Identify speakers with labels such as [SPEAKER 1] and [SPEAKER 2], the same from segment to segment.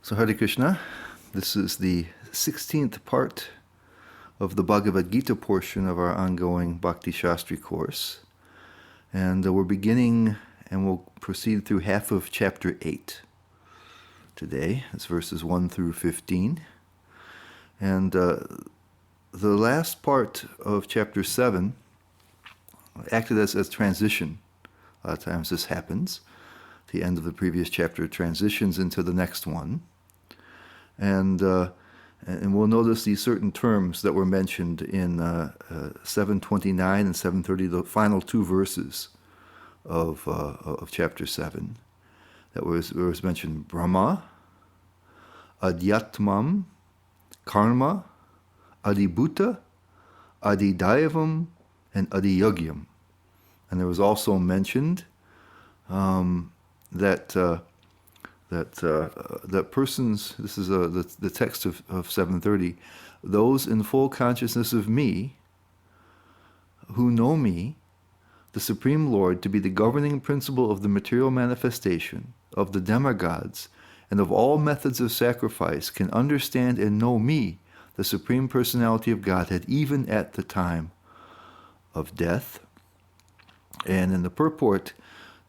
[SPEAKER 1] So Hare Krishna, this is the 16th part of the Bhagavad Gita portion of our ongoing Bhakti Shastri course. And we're beginning and we'll proceed through half of chapter 8 today. It's verses 1 through 15. And the last part of chapter 7 acted as transition. A lot of times this happens. The end of the previous chapter transitions into the next one. And we'll notice these certain terms that were mentioned in 729 and 730, the final two verses of chapter 7. That was mentioned Brahma, Adhyatmam, Karma, Adibhuta, Adidaivam, and Adiyogyam. And there was also mentioned that persons, this is the text of 730, those in full consciousness of me, who know me, the Supreme Lord, to be the governing principle of the material manifestation, of the demigods, and of all methods of sacrifice, can understand and know me, the Supreme Personality of Godhead, even at the time of death. And in the purport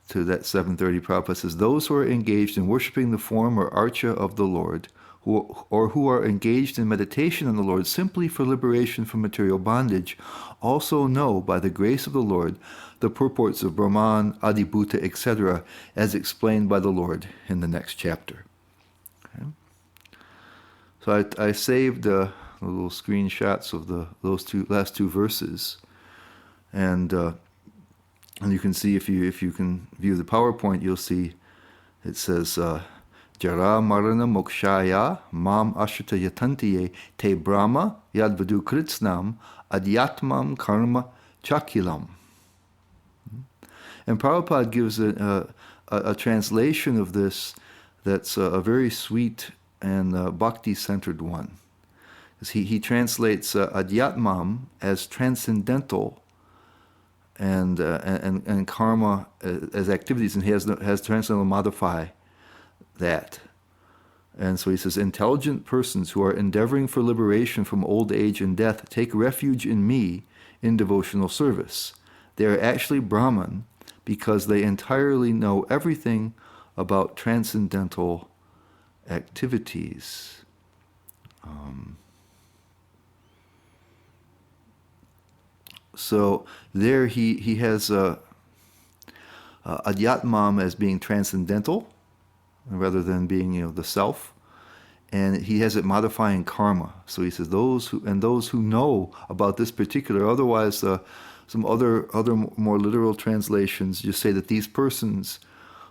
[SPEAKER 1] to that 730, Prabhupada says, those who are engaged in worshiping the form or archa of the Lord, who are engaged in meditation on the Lord simply for liberation from material bondage, also know, by the grace of the Lord, the purports of Brahman, Adibhuta, etc., as explained by the Lord in the next chapter. Okay. So I saved little screenshots of those last two verses, and you can see, if you can view the PowerPoint, you'll see it says, Jara Marana Mokshaya Mam Ashrita Yatantiye Te Brahma Yadvadu Kritsnam Adhyatmam Karma Chakilam. And Prabhupada gives a translation of this that's a very sweet and bhakti-centered one. He translates Adhyatmam as transcendental and karma as activities, and he has transcendental modify that. And so he says, intelligent persons who are endeavoring for liberation from old age and death take refuge in me in devotional service. They are actually Brahman because they entirely know everything about transcendental activities. So there he has Adhyatmam as being transcendental rather than being the self, and he has it modifying karma. So he says those who know about this particular. Otherwise, some other more literal translations just say that these persons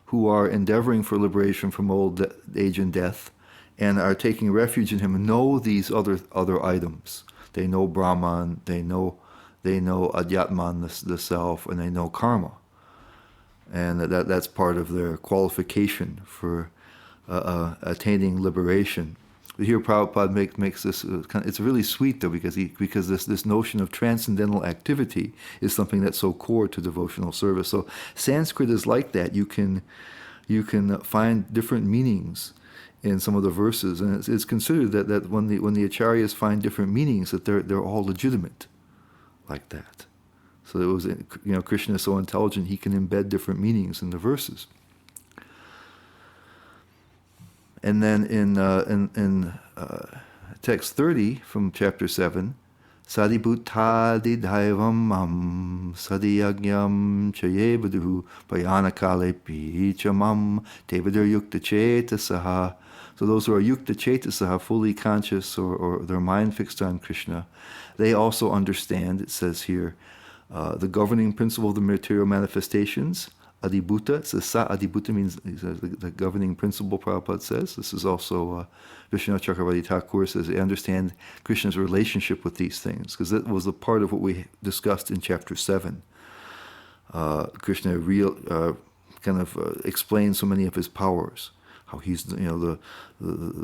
[SPEAKER 1] who are endeavoring for liberation from old age and death and are taking refuge in him know these other items. They know Brahman. They know Adhyatman, the self, and they know karma. And that's part of their qualification for attaining liberation. But here Prabhupada makes this, it's really sweet though, because this notion of transcendental activity is something that's so core to devotional service. So Sanskrit is like that. You can find different meanings in some of the verses, and it's considered that when the acharyas find different meanings, that they're all legitimate. Like that. So it was, Krishna is so intelligent, he can embed different meanings in the verses. And then in text 30 from chapter 7, Sadibhutadi Daivam Mam Sadiyagyam Chayevaduhu Payanakale Pichamam Tevadur Yukta Chetasaha. So those who are Yukta Chetasaha, fully conscious or their mind fixed on Krishna, they also understand, it says here, the governing principle of the material manifestations, Adibhuta. It says Sa Adibhuta means the governing principle, Prabhupada says. This is also Vishnu Chakravarti Thakur says they understand Krishna's relationship with these things, because that was a part of what we discussed in chapter 7. Krishna explains so many of his powers, how he's the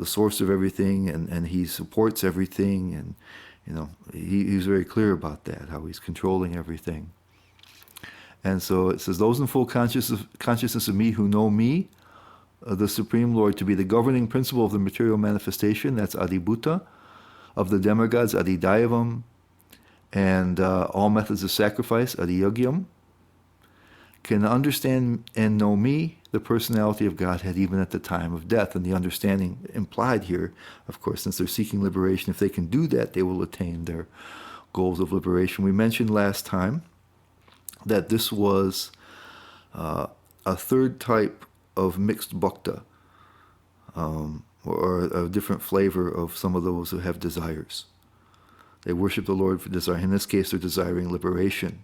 [SPEAKER 1] source of everything, and he supports everything, and he's very clear about that, how he's controlling everything. And so it says, those in full consciousness of me who know me, the Supreme Lord to be the governing principle of the material manifestation, that's Adibhuta, of the demigods, Adidaivam, and all methods of sacrifice, Adiyogyam, can understand and know me, the personality of Godhead, even at the time of death. And the understanding implied here, of course, since they're seeking liberation, if they can do that, they will attain their goals of liberation. We mentioned last time that this was a third type of mixed bhakta, or a different flavor of some of those who have desires. They worship the Lord for desire. In this case, they're desiring liberation.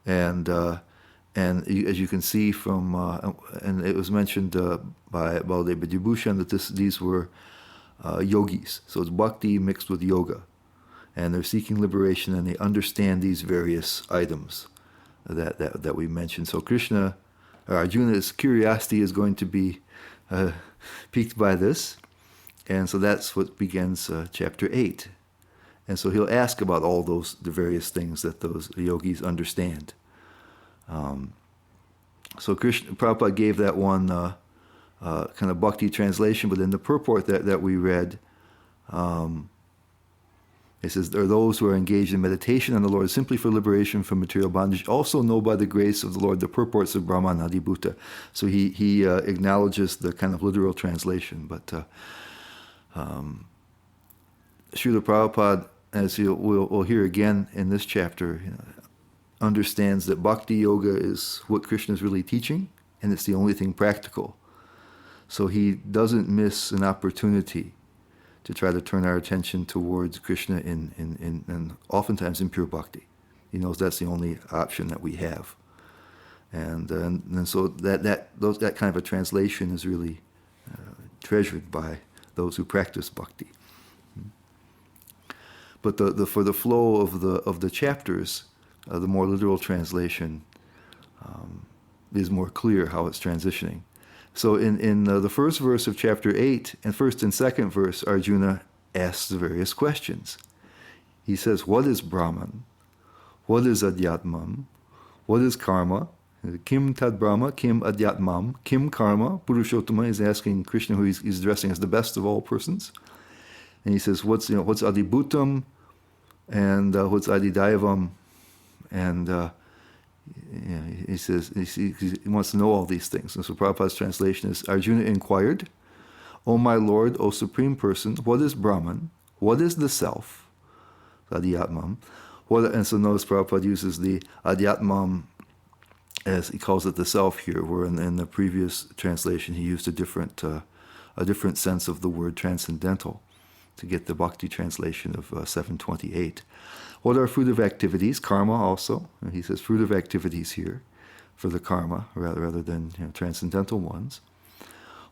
[SPEAKER 1] And as you can see from, and it was mentioned by Baldev Vibhushan that these were yogis. So it's bhakti mixed with yoga. And they're seeking liberation, and they understand these various items that we mentioned. So Arjuna's curiosity is going to be piqued by this. And so that's what begins chapter 8. And so he'll ask about all the various things that those yogis understand. So Prabhupada gave that one kind of bhakti translation, but in the purport that we read, it says, there are those who are engaged in meditation on the Lord simply for liberation from material bondage, also know by the grace of the Lord the purports of Brahman Adibhuta. So he acknowledges the kind of literal translation, but Srila Prabhupada, as we'll hear again in this chapter, understands that bhakti yoga is what Krishna is really teaching, and it's the only thing practical. So he doesn't miss an opportunity to try to turn our attention towards Krishna in oftentimes in pure bhakti. He knows that's the only option that we have, and so that kind of a translation is really treasured by those who practice bhakti. But for the flow of the chapters, the more literal translation is more clear how it's transitioning. So in the first verse of chapter 8, and first and second verse, Arjuna asks the various questions. He says, what is Brahman? What is Adhyatmam? What is karma? Kim tad Brahma, Kim Adhyatmam, Kim karma? Purushottama is asking Krishna, who he's addressing as the best of all persons. And he says, what's Adibhutam? And what's Adidaivam? And he says he wants to know all these things. And so Prabhupada's translation is, Arjuna inquired, O my Lord, O Supreme Person, what is Brahman? What is the Self? Adhyatmam. And so notice Prabhupada uses the Adhyatmam as he calls it the Self here, where in the previous translation he used a different sense of the word transcendental to get the Bhakti translation of 728. What are fruit of activities? Karma also. And he says fruit of activities here for the karma rather than transcendental ones.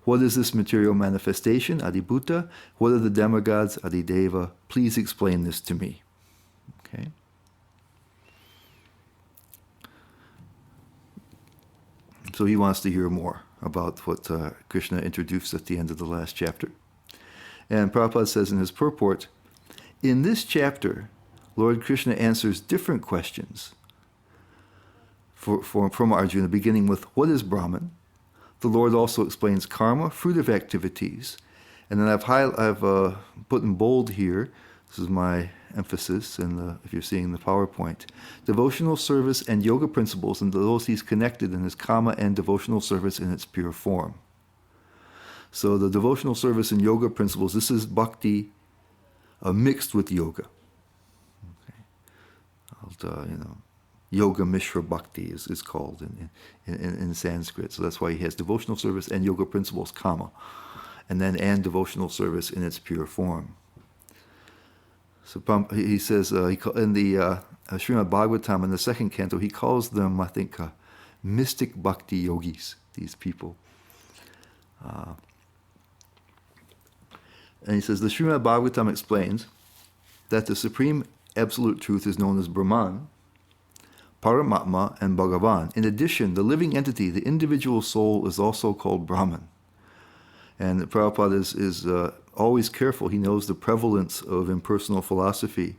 [SPEAKER 1] What is this material manifestation? Adibhuta. What are the demigods? Adideva. Please explain this to me. Okay. So he wants to hear more about what Krishna introduced at the end of the last chapter. And Prabhupada says in his purport, in this chapter, Lord Krishna answers different questions from Arjuna, beginning with, what is Brahman? The Lord also explains karma, fruit of activities. And then I've put in bold here, this is my emphasis, if you're seeing the PowerPoint, devotional service and yoga principles, and those he's connected in his kama and devotional service in its pure form. So the devotional service and yoga principles, this is bhakti mixed with yoga. Yoga Mishra Bhakti is called in Sanskrit. So that's why he has devotional service and yoga principles, kama, and devotional service in its pure form. So he says, in the Srimad Bhagavatam, in the second canto, he calls them, I think, mystic bhakti yogis, these people. And he says, the Srimad Bhagavatam explains that the supreme absolute truth is known as Brahman, Paramatma, and Bhagavan. In addition, the living entity, the individual soul, is also called Brahman. And Prabhupada is always careful. He knows the prevalence of impersonal philosophy.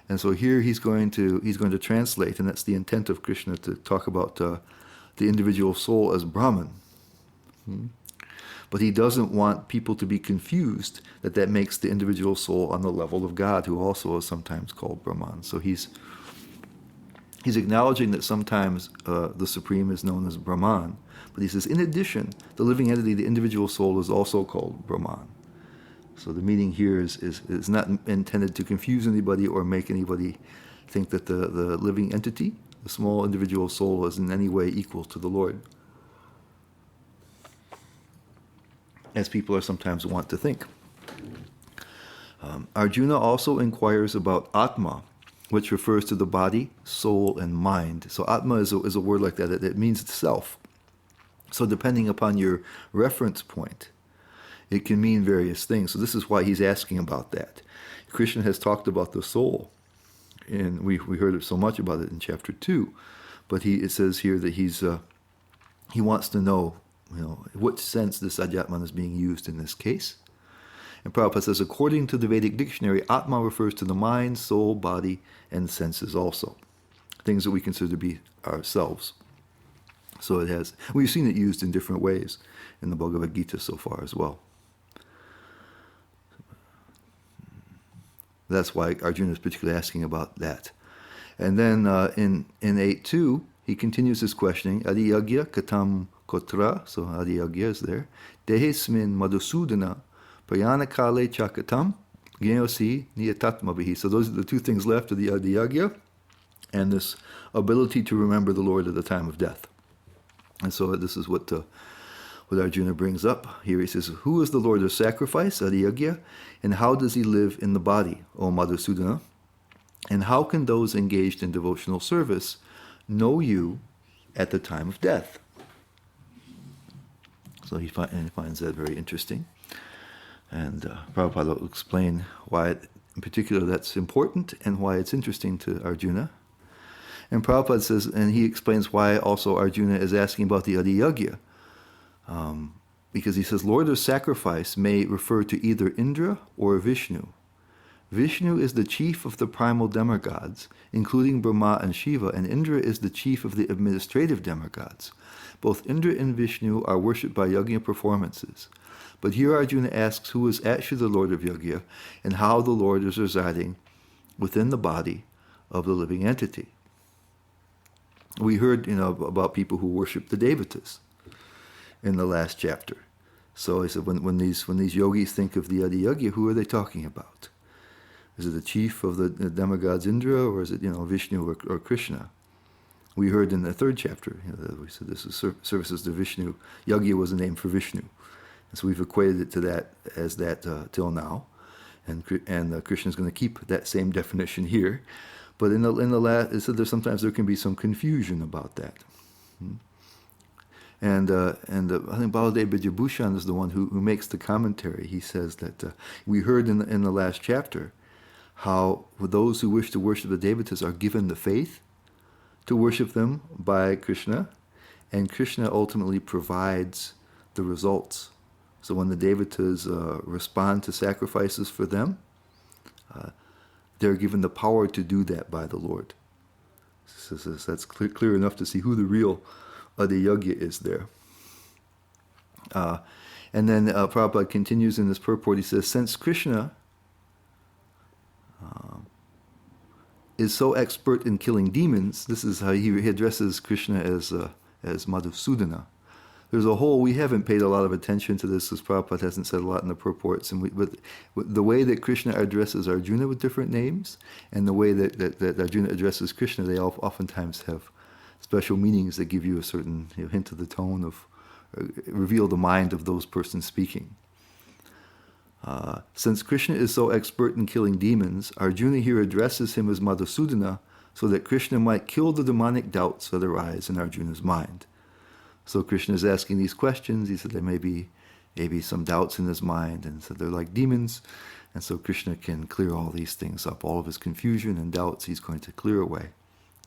[SPEAKER 1] And so here he's going to translate, and that's the intent of Krishna, to talk about the individual soul as Brahman. But he doesn't want people to be confused that makes the individual soul on the level of God, who also is sometimes called Brahman. So he's acknowledging that sometimes the Supreme is known as Brahman, but he says, in addition, the living entity, the individual soul, is also called Brahman. So the meaning here is not intended to confuse anybody or make anybody think that the living entity, the small individual soul, is in any way equal to the Lord, as people are sometimes want to think. Arjuna also inquires about Atma, which refers to the body, soul, and mind. So Atma is a word like that. It means self. So depending upon your reference point, it can mean various things. So this is why he's asking about that. Krishna has talked about the soul, and we heard so much about it in chapter 2. But it says here that he wants to know, what sense this Adhyatman is being used in this case. And Prabhupada says, according to the Vedic dictionary, Atma refers to the mind, soul, body, and senses also. Things that we consider to be ourselves. So we've seen it used in different ways in the Bhagavad Gita so far as well. That's why Arjuna is particularly asking about that. And then in 8.2, he continues his questioning. Adiyagya katam kotra, so Adiyagya is there. Dehesmin madhusudana prayana kale chakatam gneosi niyatatmabihi. So those are the two things left of the Adiyagya, and this ability to remember the Lord at the time of death. And so this is what Arjuna brings up here. He says, who is the Lord of sacrifice, Adiyagya, and how does he live in the body, O Madhusudana? And how can those engaged in devotional service know you at the time of death? So he finds that very interesting. And Prabhupada will explain why, in particular, that's important and why it's interesting to Arjuna. And Prabhupada says, and he explains why also Arjuna is asking about the Adiyagya. Because he says, Lord of sacrifice may refer to either Indra or Vishnu. Vishnu is the chief of the primal demigods, including Brahma and Shiva, and Indra is the chief of the administrative demigods. Both Indra and Vishnu are worshipped by yajna performances. But here Arjuna asks who is actually the Lord of yajna and how the Lord is residing within the body of the living entity. We heard, about people who worship the devatas in the last chapter. So he said, when these yogis think of the Adiyagya, who are they talking about? Is it the chief of the demigods Indra, or is it Vishnu or Krishna? We heard in the third chapter, we said this is services to Vishnu. Yagya was a name for Vishnu, and so we've equated it to that as that till now, and Krishna is going to keep that same definition here. But in the last, it said sometimes there can be some confusion about that. And I think Baladev Bijabhushan is the one who makes the commentary. He says that we heard in the last chapter how those who wish to worship the devatas are given the faith to worship them by Krishna, and Krishna ultimately provides the results. So when the devatas respond to sacrifices for them, they're given the power to do that by the Lord. So that's clear enough to see who the real Adiyagya is there. And then Prabhupada continues in this purport. He says, since Krishna is so expert in killing demons, this is how he addresses Krishna as Madhusudana. There's we haven't paid a lot of attention to this, because Prabhupada hasn't said a lot in the purports, but the way that Krishna addresses Arjuna with different names, and the way that Arjuna addresses Krishna, they oftentimes have special meanings that give you a certain hint of the tone of, reveal the mind of those persons speaking. Since Krishna is so expert in killing demons, Arjuna here addresses him as Madhusudana so that Krishna might kill the demonic doubts that arise in Arjuna's mind. So Krishna is asking these questions. He said there may be some doubts in his mind, and so they're like demons. And so Krishna can clear all these things up. All of his confusion and doubts he's going to clear away.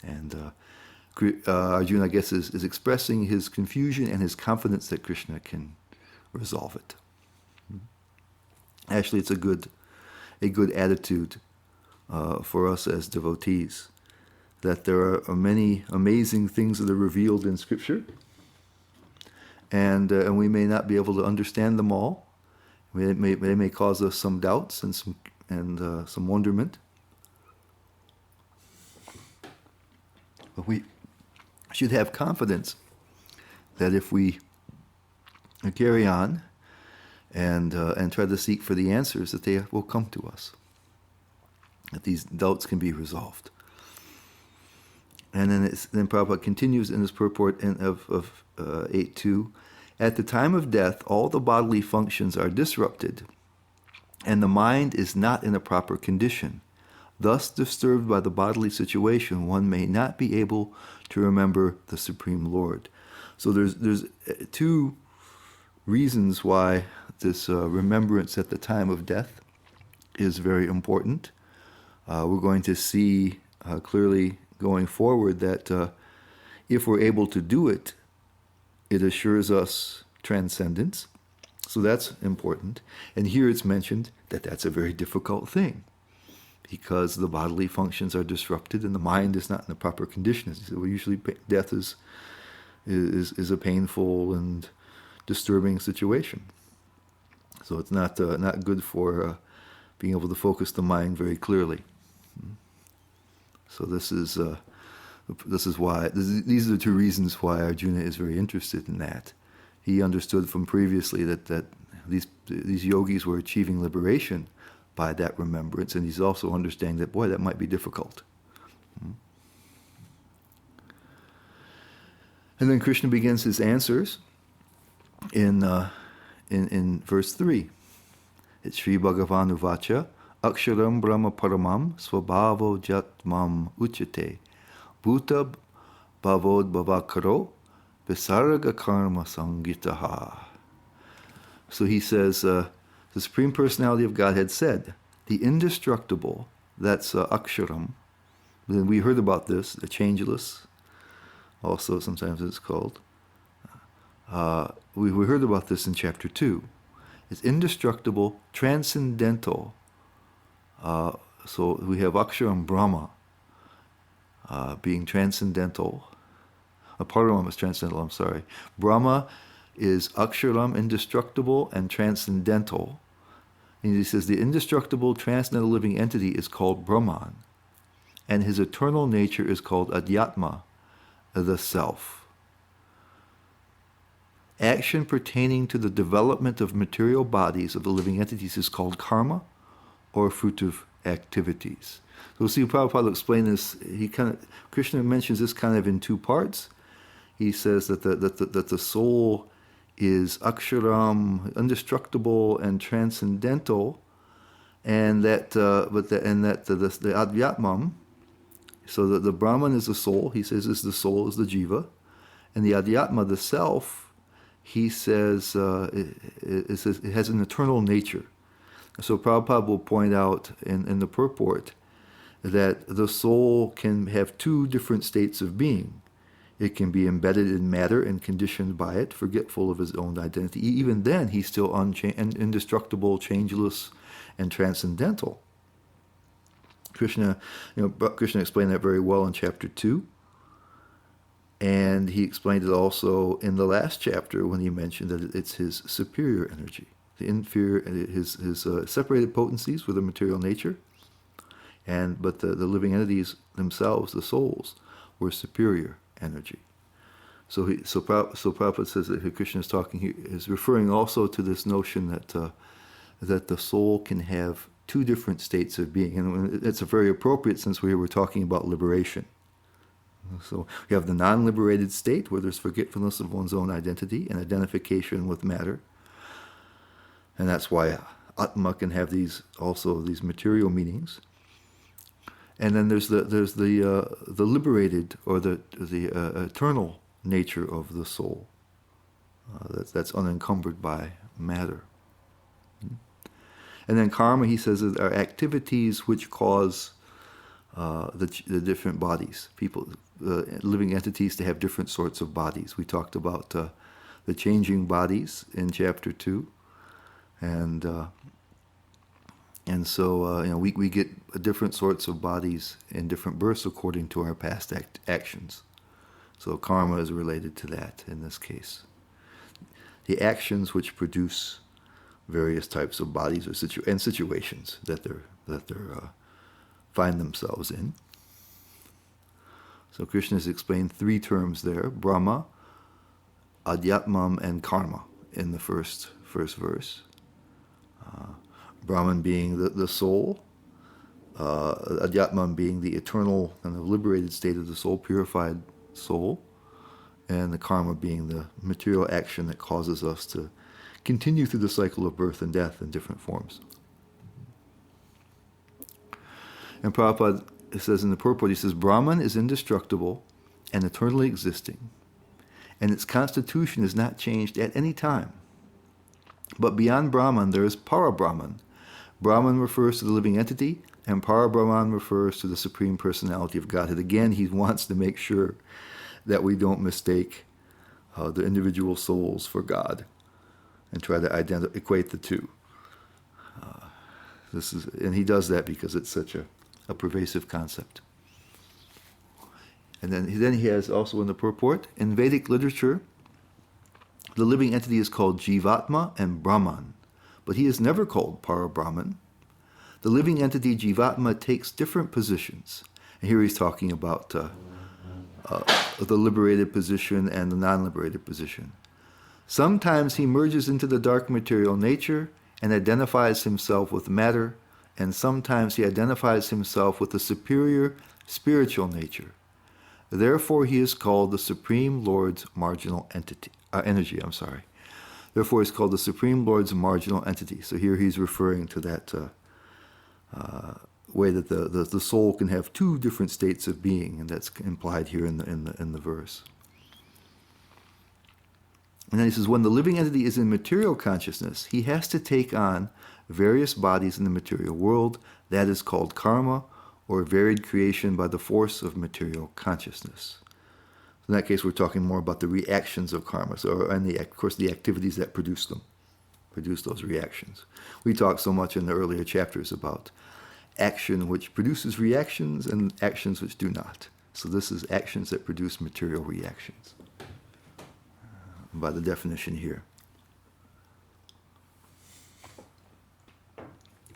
[SPEAKER 1] And Arjuna, I guess, is expressing his confusion and his confidence that Krishna can resolve it. Actually, it's a good attitude for us as devotees, that there are many amazing things that are revealed in Scripture, and we may not be able to understand them all. They may cause us some doubts and some wonderment. But we should have confidence that if we carry on and try to seek for the answers, that they will come to us, that these doubts can be resolved. And then Prabhupada continues in his purport of 8.2, at the time of death, all the bodily functions are disrupted, and the mind is not in a proper condition. Thus, disturbed by the bodily situation, one may not be able to remember the Supreme Lord. So there's two reasons why this remembrance at the time of death is very important. We're going to see clearly going forward that if we're able to do it, it assures us transcendence. So that's important. And here it's mentioned that that's a very difficult thing, because the bodily functions are disrupted and the mind is not in the proper condition. So usually death is a painful and disturbing situation. So it's not good for being able to focus the mind very clearly. So this is why these are the two reasons why Arjuna is very interested in that. He understood from previously that these yogis were achieving liberation by that remembrance, and he's also understanding that, boy, that might be difficult. And then Krishna begins his answers in verse 3. It's Sri Bhagavan Uvacha, Aksharam Brahma Paramam Swabhavo Jatmam Uchate Bhuta Bhavod Bhavakaro Visarga Karma Sangitaha. So he says, the Supreme Personality of Godhead said, the indestructible, that's Aksharam. Then we heard about this, the changeless, also sometimes it's called. We heard about this in chapter 2. It's indestructible, transcendental. So we have Aksharam Brahma being transcendental. Paramam is transcendental, I'm sorry. Brahma is Aksharam, indestructible, and transcendental. And he says the indestructible, transcendental living entity is called Brahman, and his eternal nature is called Adhyatma, the self. Action pertaining to the development of material bodies of the living entities is called karma, or fruitive activities. So we'll see Prabhupada will explain this. Krishna mentions this kind of in two parts. He says that the soul is aksharam, indestructible and transcendental, and that the adhyatmam. So that the Brahman is the soul. He says the soul is the jiva, and the adhyatma, the self. He says it has an eternal nature. So Prabhupada will point out in the purport that the soul can have two different states of being. It can be embedded in matter and conditioned by it, forgetful of his own identity. Even then, he's still indestructible, changeless, and transcendental. Krishna explained that very well in chapter 2. And he explained it also in the last chapter when he mentioned that it's his superior energy. The inferior, his separated potencies with the material nature, but the living entities themselves, the souls, were superior energy. So Prabhupada says that Krishna is talking here is referring also to this notion that the soul can have two different states of being, and it's very appropriate since we were talking about liberation. So we have the non-liberated state where there's forgetfulness of one's own identity and identification with matter, and that's why Atma can have these material meanings. And then there's the liberated or the eternal nature of the soul that's unencumbered by matter. And then karma, he says, are activities which cause the different bodies, living entities to have different sorts of bodies. We talked about the changing bodies in chapter 2, and so we get different sorts of bodies in different births according to our past actions. So karma is related to that in this case. the actions which produce various types of bodies or situations that they find themselves in. So Krishna has explained three terms there: Brahma, Adhyatmam, and Karma in the first verse. Brahman being the soul, Adhyatmam being the eternal and the liberated state of the soul, purified soul, and the karma being the material action that causes us to continue through the cycle of birth and death in different forms. And Prabhupada says in the purport, he says, Brahman is indestructible and eternally existing, and its constitution is not changed at any time. But beyond Brahman, there is Para-Brahman. Brahman refers to the living entity, and Para-Brahman refers to the Supreme Personality of Godhead. Again, he wants to make sure that we don't mistake the individual souls for God and try to equate the two. And he does that because it's such a pervasive concept. And then he has also in the purport, in Vedic literature, the living entity is called Jivatma and Brahman, but he is never called Para-Brahman. The living entity Jivatma takes different positions. And here he's talking about the liberated position and the non-liberated position. Sometimes he merges into the dark material nature and identifies himself with matter, and sometimes he identifies himself with the superior spiritual nature. Therefore, he is called the Supreme Lord's marginal energy. Therefore, he's called the Supreme Lord's marginal entity. So here he's referring to that way that the soul can have two different states of being, and that's implied here in the verse. And then he says, when the living entity is in material consciousness, he has to take on various bodies in the material world. That is called karma, or varied creation by the force of material consciousness. In that case, we're talking more about the reactions of karma, and of course the activities that produce those reactions. We talked so much in the earlier chapters about action which produces reactions and actions which do not. So this is actions that produce material reactions, by the definition here.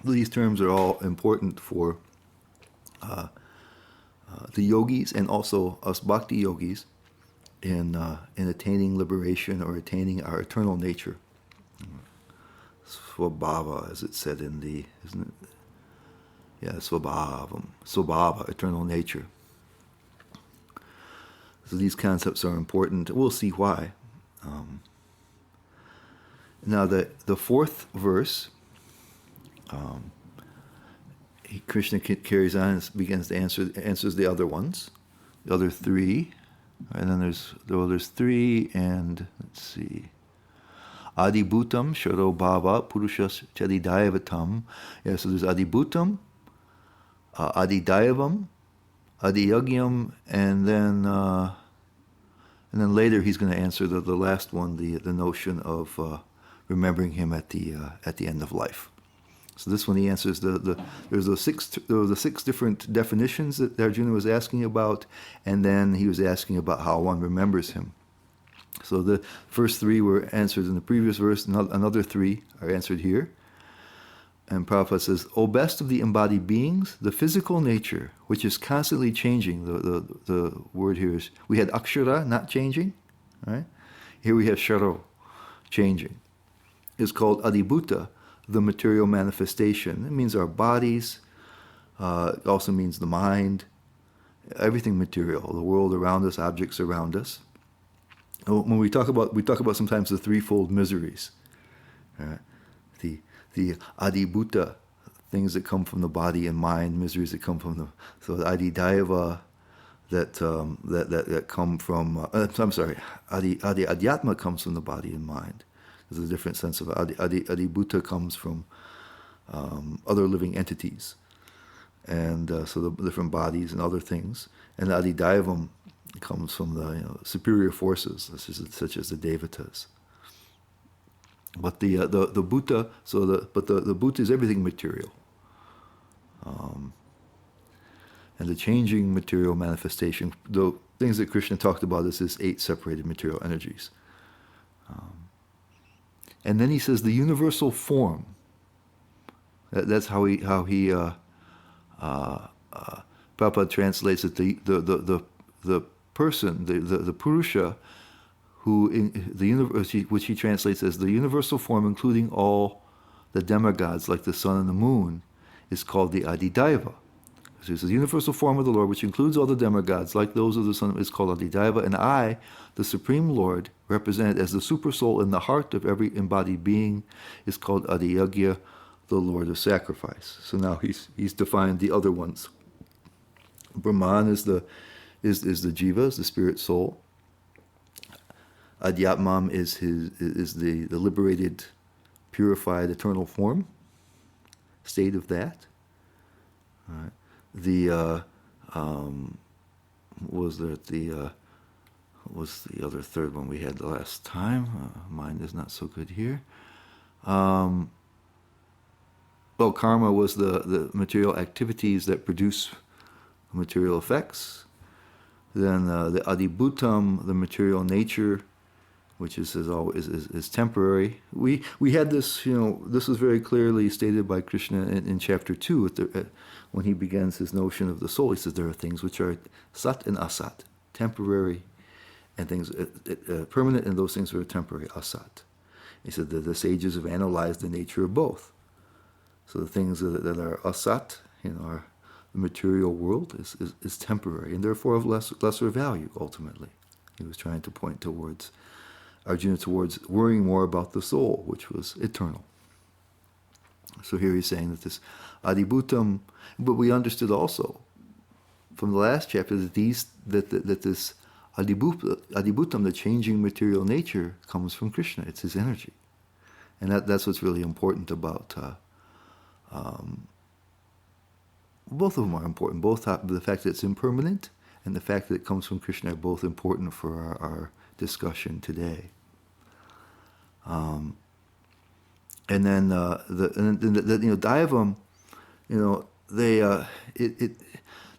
[SPEAKER 1] These terms are all important for the yogis and also us bhakti yogis in attaining liberation or attaining our eternal nature. Svabhava, as it said in isn't it? Yeah, Svabhava, eternal nature. So these concepts are important. We'll see why. Now the fourth verse, Krishna carries on and begins to answers the other ones, the other three, and then there's three, and let's see, Adibhutam Sharo Bhava Purushas Chadidayavatam. Yeah, so there's Adibhutam, Adidayavam, Adiyagyam, and then later he's going to answer the last one, the notion of remembering him at the end of life. So this one he answers there's the six different definitions that Arjuna was asking about, and then he was asking about how one remembers him. So the first three were answered in the previous verse, another three are answered here. And Prabhupada says, O best of the embodied beings, the physical nature, which is constantly changing, the word here is, we had akshara, not changing, right? Here we have sharo, changing, is called adibhuta, the material manifestation. It means our bodies, it also means the mind, everything material, the world around us, objects around us. When we talk about sometimes the threefold miseries, right? The adibhuta, things that come from the body and mind, miseries that come from the adidayava, that come from adhyatma comes from the body and mind. There's a different sense of adibhuta comes from other living entities, and so the different bodies and other things. And adidayavam comes from the superior forces, such as the devatas. But the bhuta, the bhuta is everything material, and the changing material manifestation. The things that Krishna talked about is his 8 separated material energies. And then he says the universal form. That's how Prabhupada translates it. The person, the Purusha, who in the universe, which he translates as the universal form, including all the demigods like the sun and the moon, is called the Adidaiva. So it's the universal form of the Lord, which includes all the demigods like those of the sun, is called Adidaiva. And I, the Supreme Lord, represented as the super soul in the heart of every embodied being, is called Adiyagya, the Lord of Sacrifice. So now he's defined the other ones. Brahman is the jiva, is the spirit soul. Adhyatmam is the liberated, purified, eternal form, state of that. All right. What was the other third one we had the last time? Mine is not so good here. Karma was the material activities that produce material effects. Then the adibhutam, the material nature, which is temporary. We had this, this is very clearly stated by Krishna in chapter 2 when he begins his notion of the soul. He says there are things which are sat and asat, temporary, and things permanent, and those things are temporary, asat. He said that the sages have analyzed the nature of both. So the things that are asat, the material world is temporary and therefore of lesser value ultimately. He was trying to point towards Arjuna towards worrying more about the soul, which was eternal. So here he's saying that this adibhutam, but we understood also from the last chapter that this adibhutam, the changing material nature, comes from Krishna. It's his energy, and that's what's really important about. Both of them are important. Both the fact that it's impermanent and the fact that it comes from Krishna are both important for our discussion today. And then Daivam,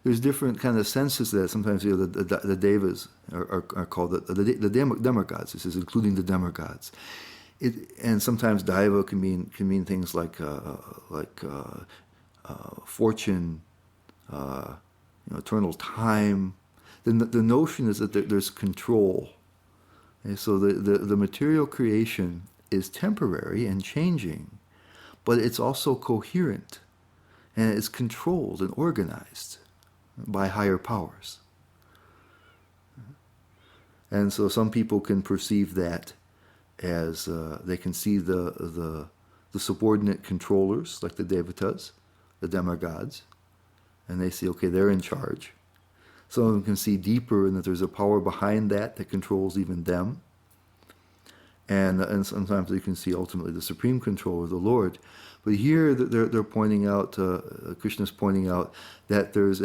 [SPEAKER 1] there's different kind of senses that sometimes the devas are called the demigods. This is including the demigods. And sometimes Daiva can mean things like fortune, eternal time. The notion is that there's control. And so the material creation is temporary and changing, but it's also coherent, and it's controlled and organized by higher powers. And so some people can perceive that as they can see the subordinate controllers, like the devatas, the demigods, and they see, okay, they're in charge. Some of them can see deeper and that there's a power behind that controls even them. And sometimes they can see ultimately the supreme controller, the Lord. But here they're pointing out, Krishna's pointing out that there's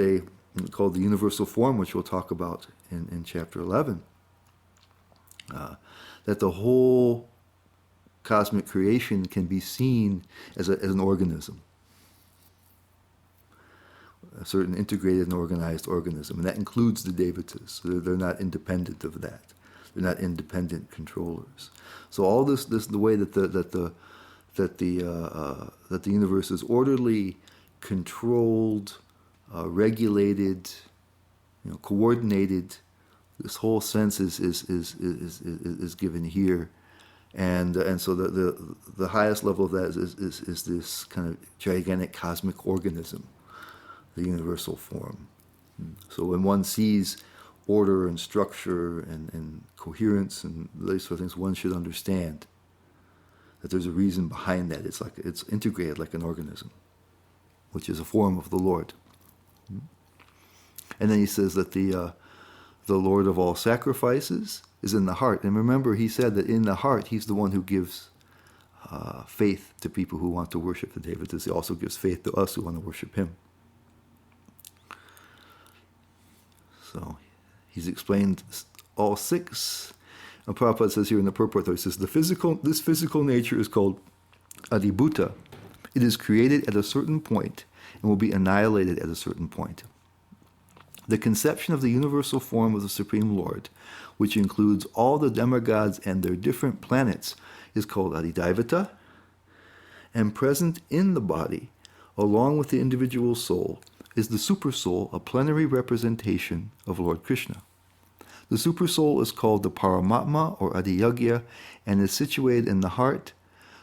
[SPEAKER 1] called the universal form, which we'll talk about in chapter 11, that the whole cosmic creation can be seen as an organism. A certain integrated and organized organism, and that includes the devatas. So they're not independent of that. They're not independent controllers. So all this the way that the universe is orderly, controlled, regulated, coordinated. This whole sense is given here, and so the highest level of that is this kind of gigantic cosmic organism, the universal form. So when one sees order and structure and coherence and these sort of things, one should understand that there's a reason behind that. It's integrated like an organism, which is a form of the Lord. And then he says that the Lord of all sacrifices is in the heart. And remember, he said that in the heart, he's the one who gives faith to people who want to worship the devatas. He also gives faith to us who want to worship him. So he's explained all six. And Prabhupada says here in the purport, he says, this physical nature is called adibhuta. It is created at a certain point and will be annihilated at a certain point. The conception of the universal form of the Supreme Lord, which includes all the demigods and their different planets, is called Adidevata, and present in the body, along with the individual soul, is the Supersoul, a plenary representation of Lord Krishna. The Supersoul is called the Paramatma or Adiyagya and is situated in the heart.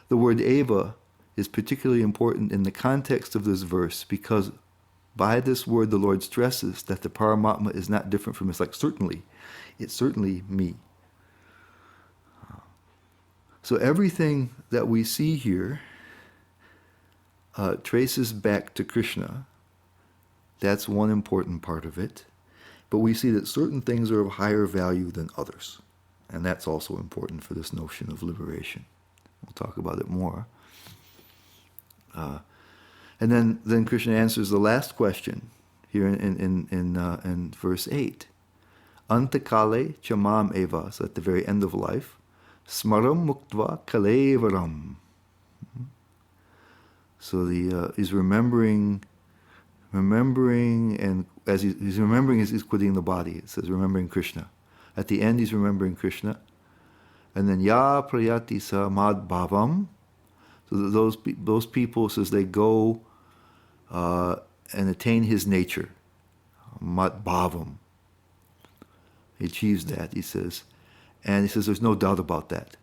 [SPEAKER 1] The word Eva is particularly important in the context of this verse because by this word the Lord stresses that the Paramatma is not different from us. Like certainly, it's certainly me. So everything that we see here traces back to Krishna. That's one important part of it. But we see that certain things are of higher value than others. And that's also important for this notion of liberation. We'll talk about it more. And then Krishna answers the last question here in verse 8. Antakale chamam eva, so at the very end of life, smaram muktva kalevaram. So he's remembering, and as he's remembering, he's quitting the body. It says remembering Krishna. At the end, he's remembering Krishna. And then ya prayati sa mad bhavam. So those people, says they go and attain his nature. Mad bhavam. He achieves that, he says. And he says there's no doubt about that.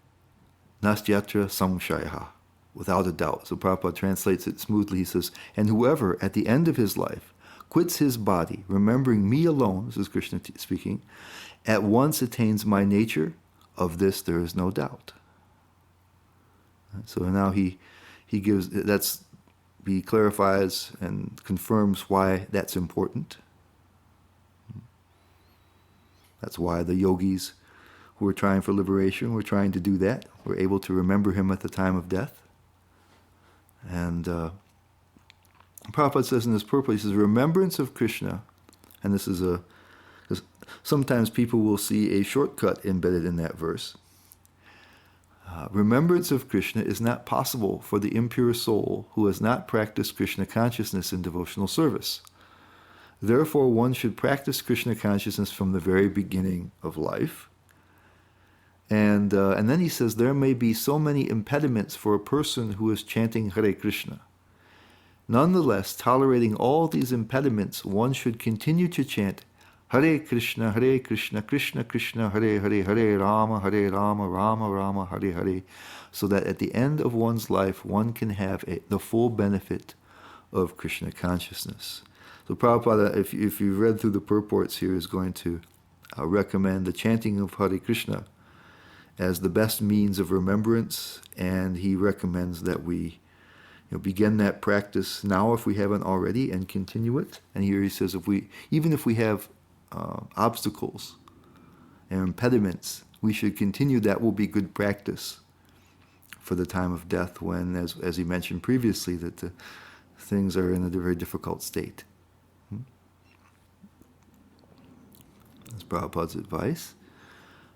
[SPEAKER 1] Nastyatra samshayaha. Without a doubt. So Prabhupada translates it smoothly. He says, and whoever at the end of his life quits his body, remembering me alone, this is Krishna speaking, at once attains my nature. Of this there is no doubt. So now he clarifies and confirms why that's important. That's why the yogis who are trying for liberation were trying to do that. Were able to remember him at the time of death. And Prabhupada says in his purport, he says, remembrance of Krishna, and this is because sometimes people will see a shortcut embedded in that verse. Remembrance of Krishna is not possible for the impure soul who has not practiced Krishna consciousness in devotional service. Therefore, one should practice Krishna consciousness from the very beginning of life. And then he says, there may be so many impediments for a person who is chanting Hare Krishna. Nonetheless, tolerating all these impediments, one should continue to chant Hare Krishna, Krishna Krishna, Hare Hare, Hare Rama, Rama Rama, Hare Hare, so that at the end of one's life, one can have the full benefit of Krishna consciousness. So Prabhupada, if you've read through the purports here, is going to recommend the chanting of Hare Krishna as the best means of remembrance, and he recommends that we begin that practice now if we haven't already, and continue it. And here he says, even if we have obstacles and impediments, we should continue. That will be good practice for the time of death, when, as he mentioned previously, that the things are in a very difficult state. That's Prabhupada's advice.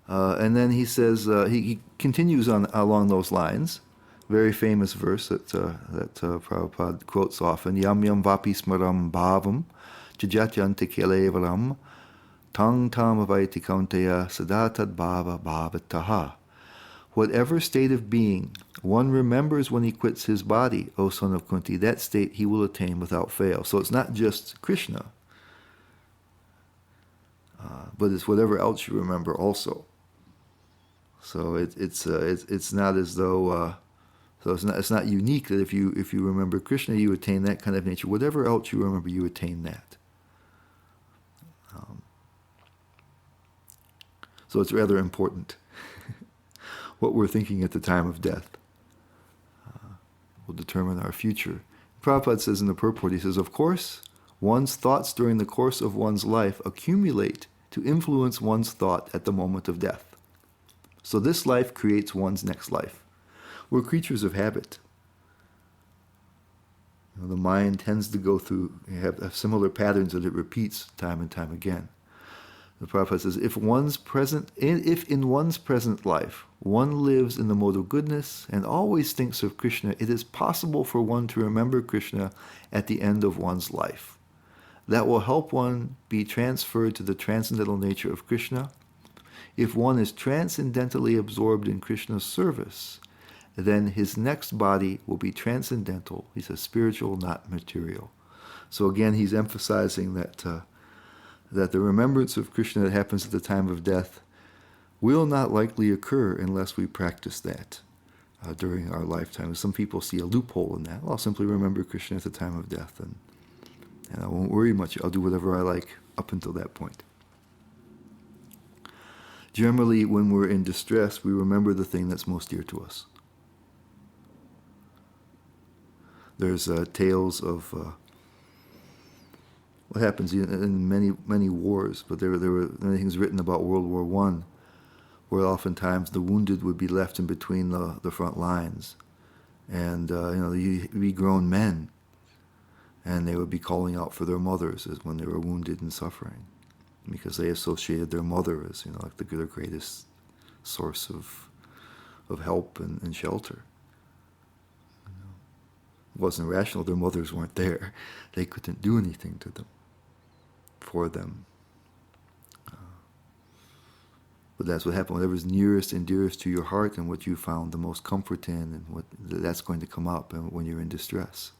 [SPEAKER 1] And then he says, he continues along those lines. Very famous verse that Prabhupada quotes often. Yam yam vapi smaram bhavam jajatyante kelevaram tang tam avaiti kaunteya sadatad bhava bhavataha. Whatever state of being one remembers when he quits his body, O son of Kunti, that state he will attain without fail. So it's not just Krishna, but it's whatever else you remember also. So it's not as though it's not unique that if you remember Krishna, you attain that kind of nature. Whatever else you remember, you attain that. So it's rather important what we're thinking at the time of death will determine our future. Prabhupada says in the purport, he says, of course, one's thoughts during the course of one's life accumulate to influence one's thought at the moment of death. So this life creates one's next life. We're creatures of habit. The mind tends to go through, have similar patterns that it repeats time and time again. The Prabhupada says, if in one's present life one lives in the mode of goodness and always thinks of Krishna, it is possible for one to remember Krishna at the end of one's life. that will help one be transferred to the transcendental nature of Krishna. If one is transcendentally absorbed in Krishna's service, then his next body will be transcendental. He says spiritual, not material. So again, he's emphasizing that that the remembrance of Krishna that happens at the time of death will not likely occur unless we practice that during our lifetime. Some people see a loophole in that. Well, I'll simply remember Krishna at the time of death, and I won't worry much. I'll do whatever I like up until that point. Generally, when we're in distress, we remember the thing that's most dear to us. There's tales of what happens in many wars, but there were many things written about World War I, where oftentimes the wounded would be left in between the front lines, and you'd be grown men, and they would be calling out for their mothers as when they were wounded and suffering, because they associated their mother as like their greatest source of help and shelter. It wasn't rational. Their mothers weren't there. They couldn't do anything to them, for them. But that's what happened. Whatever's nearest and dearest to your heart and what you found the most comfort in, and that's going to come up when you're in distress.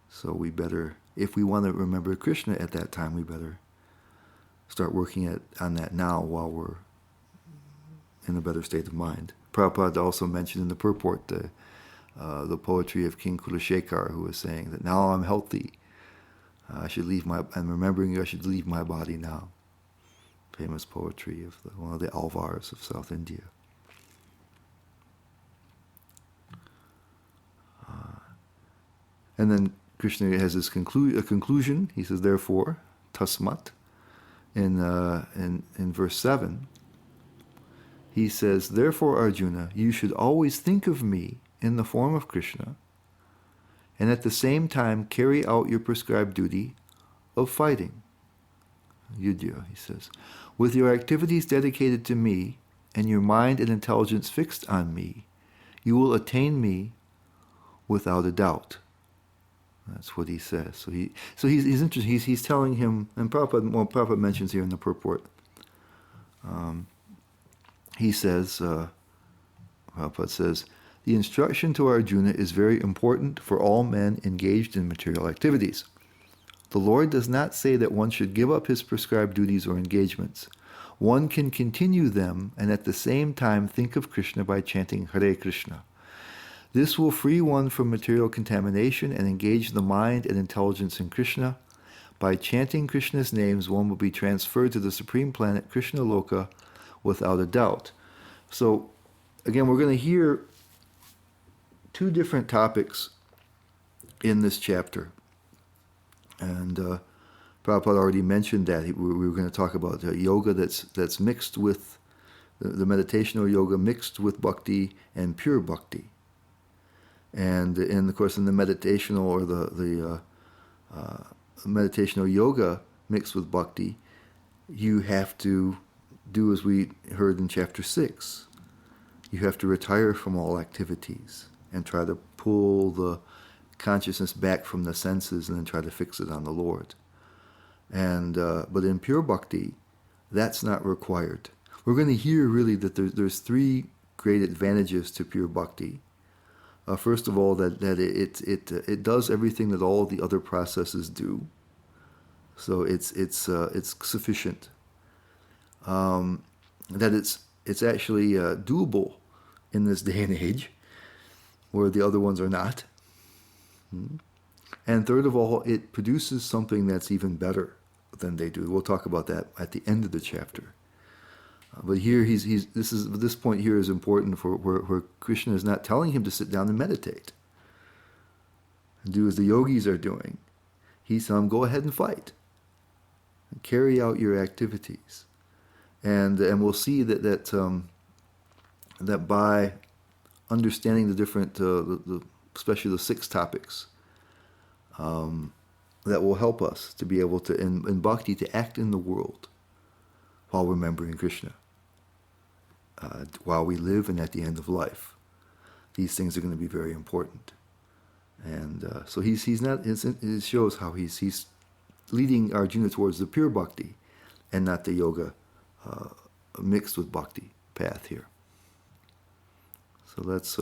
[SPEAKER 1] So we better, if we want to remember Krishna at that time, we better start working on that now while we're in a better state of mind. Prabhupada also mentioned in the purport the poetry of King Kulashekar, who was saying that now I'm healthy, I'm remembering you, I should leave my body now. Famous poetry of one of the Alvars of South India. And then Krishna has his conclusion. He says, therefore, tasmat, in verse 7, he says, therefore, Arjuna, you should always think of me in the form of Krishna, and at the same time carry out your prescribed duty of fighting. Yudhya, he says, with your activities dedicated to me and your mind and intelligence fixed on me, you will attain me without a doubt. That's what he says. So he's interested. He's telling him, and Prabhupada mentions here in the purport. He says, Prabhupada says, the instruction to Arjuna is very important for all men engaged in material activities. The Lord does not say that one should give up his prescribed duties or engagements. One can continue them and at the same time think of Krishna by chanting Hare Krishna. This will free one from material contamination and engage the mind and intelligence in Krishna. By chanting Krishna's names, one will be transferred to the supreme planet Krishna Loka without a doubt. So, again, we're going to hear two different topics in this chapter. And Prabhupada already mentioned that. We were going to talk about yoga that's mixed with, the meditational yoga mixed with bhakti and pure bhakti. And of course, in the meditational or the meditational yoga mixed with bhakti, you have to do as we heard in chapter 6. You have to retire from all activities and try to pull the consciousness back from the senses and then try to fix it on the Lord. And but in pure bhakti, that's not required. We're going to hear really that there's three great advantages to pure bhakti. First of all, that it does everything that all the other processes do. So it's sufficient. That it's actually doable in this day and age, where the other ones are not. And third of all, it produces something that's even better than they do. We'll talk about that at the end of the chapter. But here this point here is important for where Krishna is not telling him to sit down and meditate and do as the yogis are doing. He's telling him, go ahead and fight and carry out your activities. And we'll see that by understanding the different, especially the 6 topics, that will help us to be able to, in bhakti, to act in the world while remembering Krishna, while we live and at the end of life. These things are going to be very important. And so he's not. It shows how he's leading Arjuna towards the pure bhakti, and not the yoga mixed with bhakti path here. So let's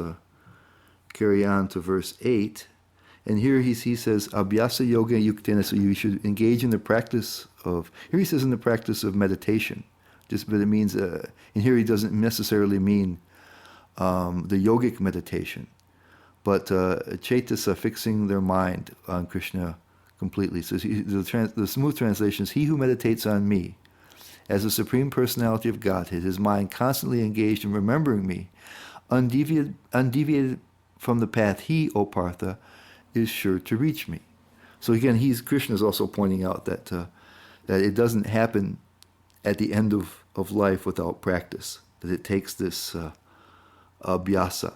[SPEAKER 1] carry on to verse 8. And here he says, Abhyasa yoga yuktena, so you should engage in the practice of, here he says in the practice of meditation. But it means, and here he doesn't necessarily mean the yogic meditation, but chaitasa, fixing their mind on Krishna completely. So the smooth translation is, he who meditates on me as the Supreme Personality of Godhead, his mind constantly engaged in remembering me, undeviated from the path, he, O Partha, is sure to reach me. So again, Krishna is also pointing out that that it doesn't happen at the end of life without practice, that it takes this abhyasa,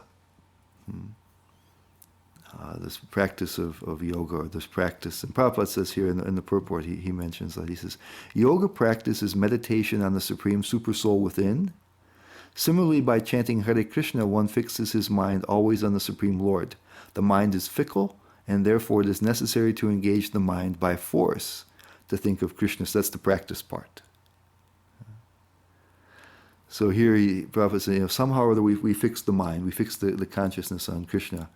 [SPEAKER 1] this practice of yoga, or this practice. And Prabhupada says here in the purport, he mentions that. He says, yoga practice is meditation on the Supreme Supersoul within. Similarly, by chanting Hare Krishna, one fixes his mind always on the Supreme Lord. The mind is fickle, and therefore it is necessary to engage the mind by force to think of Krishna. So that's the practice part. So here Prabhupada says, somehow or other we fix the mind, we fix the consciousness on Krishna.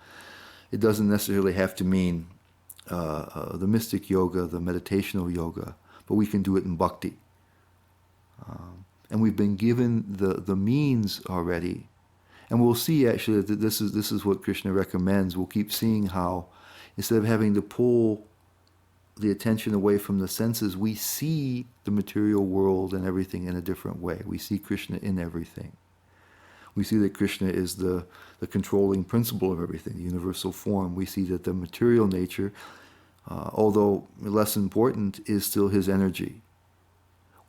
[SPEAKER 1] It doesn't necessarily have to mean the mystic yoga, the meditational yoga, but we can do it in bhakti. And we've been given the means already. And we'll see actually that this is what Krishna recommends. We'll keep seeing how, instead of having to pull the attention away from the senses, we see the material world and everything in a different way. We see Krishna in everything. We see that Krishna is the controlling principle of everything, the universal form. We see that the material nature, although less important, is still his energy.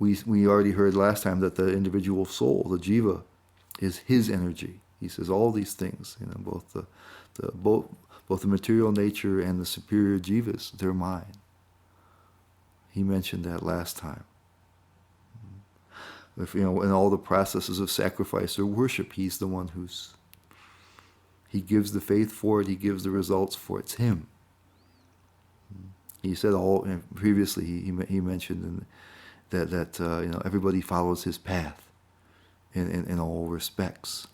[SPEAKER 1] We already heard last time that the individual soul, the jiva, is his energy. He says all these things, both the material nature and the superior jivas, they're mine. He mentioned that last time. If, in all the processes of sacrifice or worship, he's the one he gives the faith for it, he gives the results for it. It's him. He said previously, he mentioned that everybody follows his path in all respects.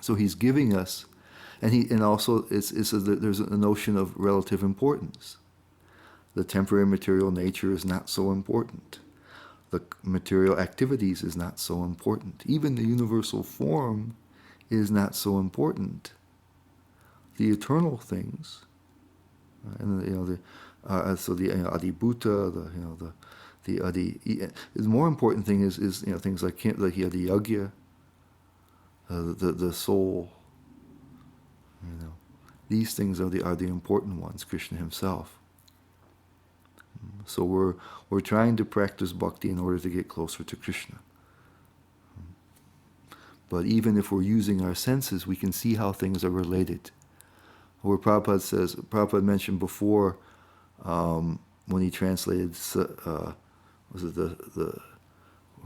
[SPEAKER 1] So he's giving us, and also there's a notion of relative importance. The temporary material nature is not so important. The material activities is not so important. Even the universal form is not so important. The eternal things, and the adibhuta, the more important thing is things like the yagya, the soul. These things are the important ones. Krishna himself. So we're trying to practice bhakti in order to get closer to Krishna. But even if we're using our senses, we can see how things are related. Where Prabhupada mentioned before, when he translated, where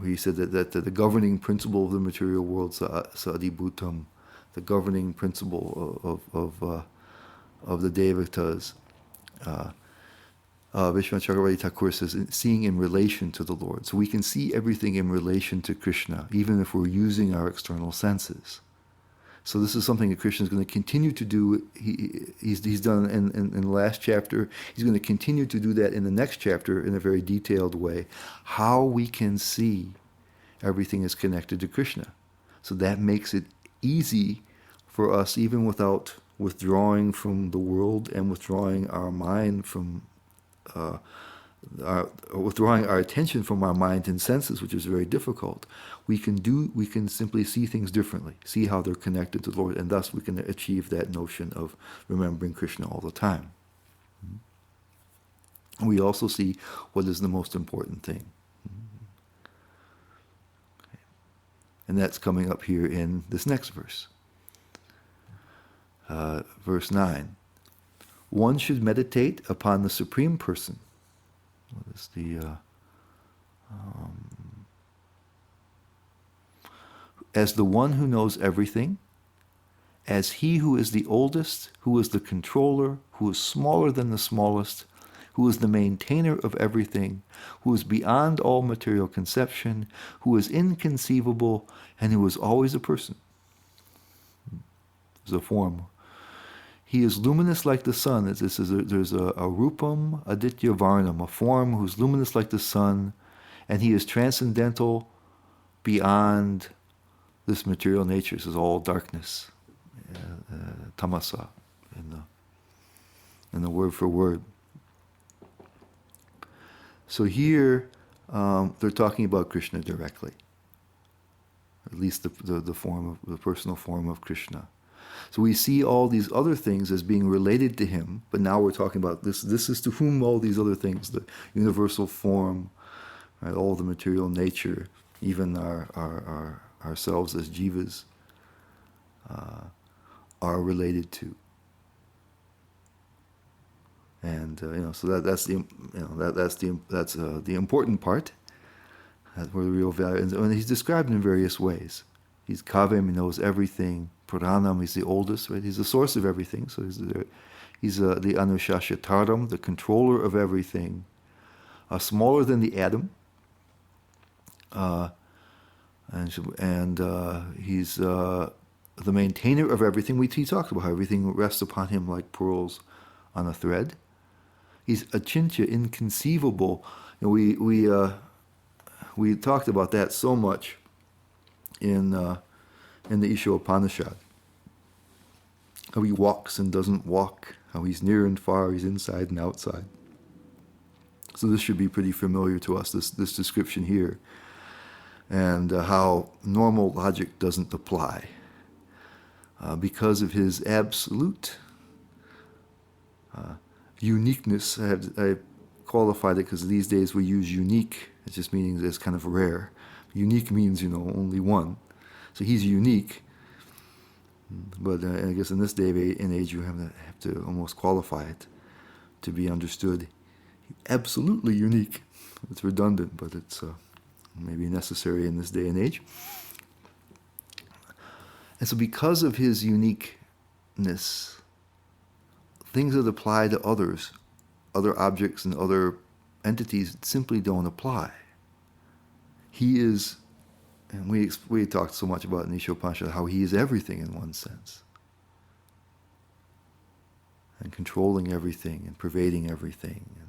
[SPEAKER 1] he said that the governing principle of the material world, sadibhutam, the governing principle of the devatas. Vishwanath Chakravarti Thakur says, seeing in relation to the Lord. So we can see everything in relation to Krishna, even if we're using our external senses. So this is something that Krishna is going to continue to do. He's done in the last chapter. He's going to continue to do that in the next chapter in a very detailed way. How we can see everything is connected to Krishna. So that makes it easy for us, even without withdrawing from the world and withdrawing our mind from withdrawing our attention from our mind and senses, which is very difficult. We can simply see things differently, see how they're connected to the Lord, and thus we can achieve that notion of remembering Krishna all the time. And we also see what is the most important thing. Okay. And that's coming up here in this next verse. Verse 9. One should meditate upon the Supreme Person. What is as the one who knows everything as he who is the oldest, who is the controller, who is smaller than the smallest, who is the maintainer of everything, who is beyond all material conception, who is inconceivable, and who is always a person. There's a form. He is luminous like the sun. There's a rupam aditya varnam, a form who's luminous like the sun, and he is transcendental beyond this material nature. This is all darkness, tamasa, in the word for word. So here, they're talking about Krishna directly, at least the personal form of Krishna. So we see all these other things as being related to him, but now we're talking about this. This is to whom all these other things, the universal form, right, all the material nature, even ourselves as jivas, are related to. And so that's the important part. That's where the real value is. And he's described in various ways. He's Kavem, he knows everything. Puranam, he's the oldest, right? He's the source of everything. So he's the Anushashataram, the controller of everything. Smaller than the atom. And he's the maintainer of everything. He talked about how everything rests upon him like pearls on a thread. He's achintya, inconceivable. We talked about that so much in the Isha Upanishad. How he walks and doesn't walk, how he's near and far, he's inside and outside. So this should be pretty familiar to us, this description here, and how normal logic doesn't apply. Because of his absolute uniqueness, I qualified it because these days we use unique, it just means it's kind of rare. Unique means, only one. So he's unique. But I guess in this day and age, you have to almost qualify it to be understood. Absolutely unique. It's redundant, but it's maybe necessary in this day and age. And so because of his uniqueness, things that apply to others, other objects and other entities simply don't apply. He is, and we talked so much about in Isha Upanishad, how he is everything in one sense. And controlling everything and pervading everything. And,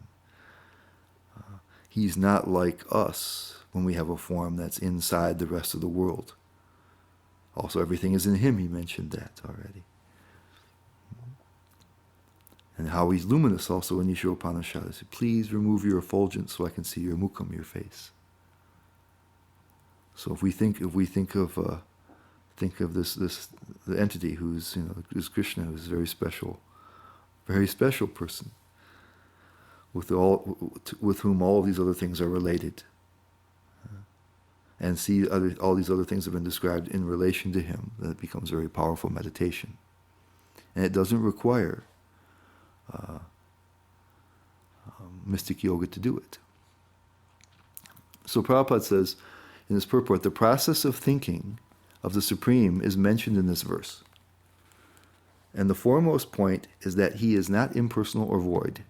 [SPEAKER 1] he's not like us when we have a form that's inside the rest of the world. Also, everything is in him, he mentioned that already. And how he's luminous also in Isha Upanishad. He said, please remove your effulgence so I can see your mukham, your face. So if we think of this the entity who's Krishna, who's a very special person, with whom all these other things are related, and see all these other things have been described in relation to him, then it becomes very powerful meditation, and it doesn't require mystic yoga to do it. So Prabhupada says in his purport, the process of thinking of the Supreme is mentioned in this verse. And the foremost point is that he is not impersonal or void.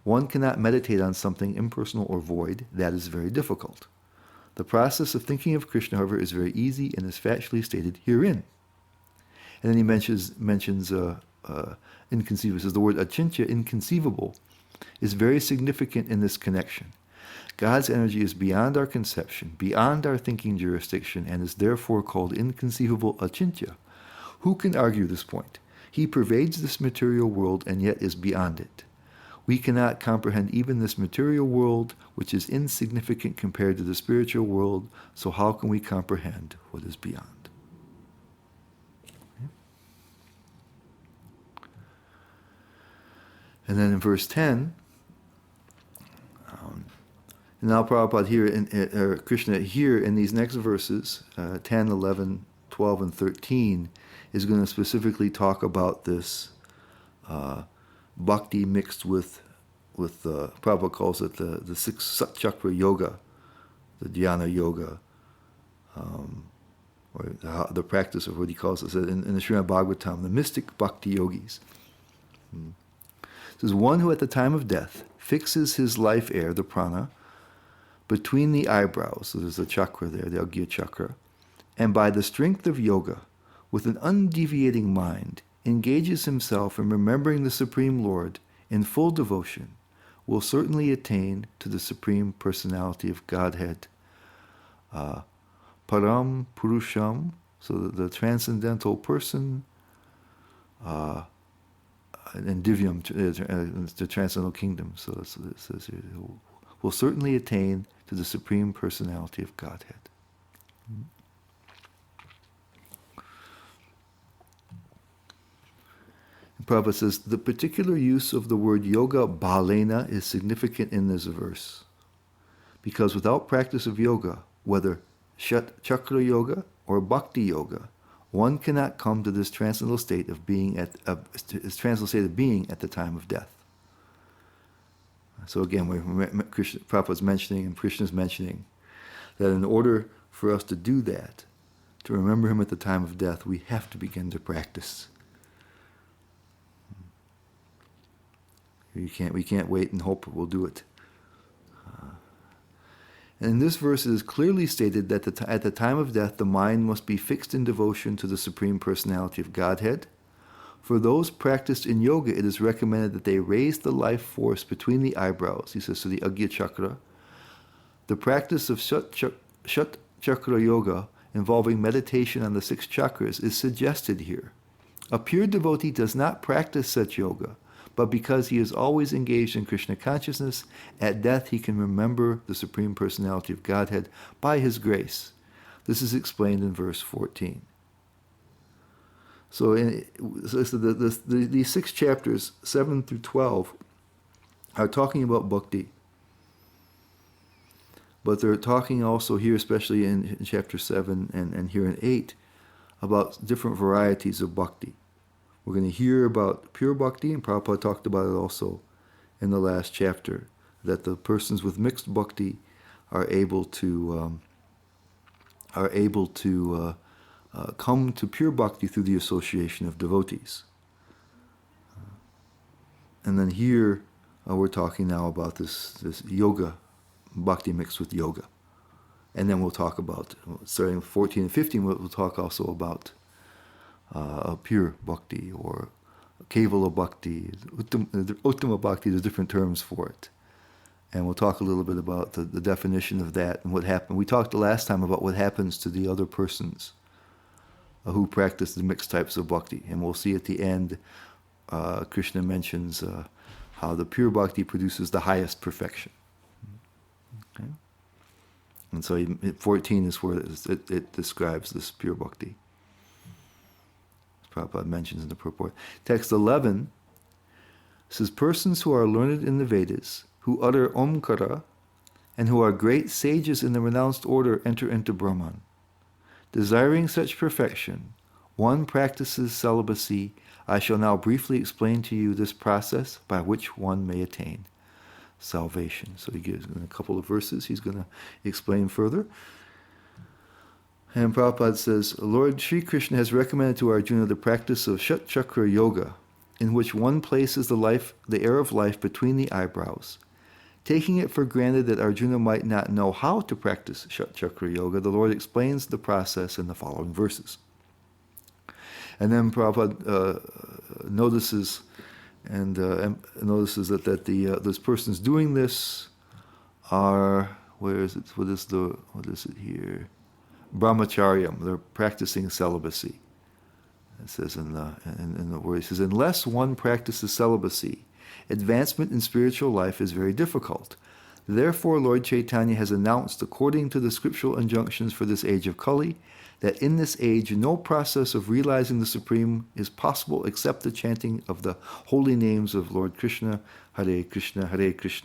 [SPEAKER 1] One cannot meditate on something impersonal or void. That is very difficult. The process of thinking of Krishna, however, is very easy and is factually stated herein. And then he mentions inconceivable. Says the word achintya, inconceivable, is very significant in this connection. God's energy is beyond our conception, beyond our thinking jurisdiction, and is therefore called inconceivable achintya. Who can argue this point? He pervades this material world and yet is beyond it. We cannot comprehend even this material world, which is insignificant compared to the spiritual world, so how can we comprehend what is beyond? And then in verse 10, and now Prabhupada here, Krishna here in these next verses, 10, 11, 12, and 13, is going to specifically talk about this bhakti mixed with Prabhupada calls it the six chakra yoga, the dhyana yoga, or the practice of what he calls it in the Srimad Bhagavatam, the mystic bhakti yogis. It says, one who at the time of death fixes his life air, the prana, between the eyebrows, so there's a chakra there, the Agya chakra, and by the strength of yoga, with an undeviating mind, engages himself in remembering the Supreme Lord in full devotion, will certainly attain to the Supreme Personality of Godhead. Param Purusham, so the transcendental person, and Divyam, the transcendental kingdom. So it says here, will certainly attain to the Supreme Personality of Godhead. And Prabhupada says, the particular use of the word yoga bhalena is significant in this verse, because without practice of yoga, whether chakra yoga or bhakti yoga, one cannot come to this transcendental state of being at the time of death. So again, Prabhupada's mentioning and Krishna's mentioning that in order for us to do that, to remember him at the time of death, we have to begin to practice. We can't wait and hope we'll do it. And in this verse it is clearly stated that at the time of death the mind must be fixed in devotion to the Supreme Personality of Godhead. For those practiced in yoga, it is recommended that they raise the life force between the eyebrows, he says, to the Agya chakra. The practice of Shat chakra yoga, involving meditation on the 6 chakras, is suggested here. A pure devotee does not practice such yoga, but because he is always engaged in Krishna consciousness, at death he can remember the Supreme Personality of Godhead by his grace. This is explained in verse 14. So, these 6 chapters, 7 through 12, are talking about bhakti. But they're talking also here, especially in chapter 7 and here in 8, about different varieties of bhakti. We're going to hear about pure bhakti, and Prabhupada talked about it also in the last chapter, that the persons with mixed bhakti are able to come to pure bhakti through the association of devotees. And then here we're talking now about this yoga, bhakti mixed with yoga. And then we'll talk about, starting 14 and 15, we'll talk also about pure bhakti or kevala bhakti, uttama bhakti, there's different terms for it. And we'll talk a little bit about the definition of that and what happened. We talked the last time about what happens to the other persons who practice the mixed types of bhakti. And we'll see at the end, Krishna mentions how the pure bhakti produces the highest perfection. Okay? And so 14 is where it describes this pure bhakti. Prabhupada mentions in the purport. Text 11 says, persons who are learned in the Vedas, who utter Omkara, and who are great sages in the renounced order enter into Brahman. Desiring such perfection, one practices celibacy. I shall now briefly explain to you this process by which one may attain salvation. So he gives in a couple of verses, he's going to explain further. And Prabhupada says, Lord Sri Krishna has recommended to Arjuna the practice of Shat Chakra Yoga, in which one places the air of life between the eyebrows. Taking it for granted that Arjuna might not know how to practice Shat Chakra Yoga, the Lord explains the process in the following verses. And then Prabhupada notices that those persons doing this are, what is it here? Brahmacharyam, they're practicing celibacy. It says in the word, it says, unless one practices celibacy, advancement in spiritual life is very difficult. Therefore, Lord Chaitanya has announced, according to the scriptural injunctions for this age of Kali, that in this age no process of realizing the Supreme is possible except the chanting of the holy names of Lord Krishna, Hare Krishna,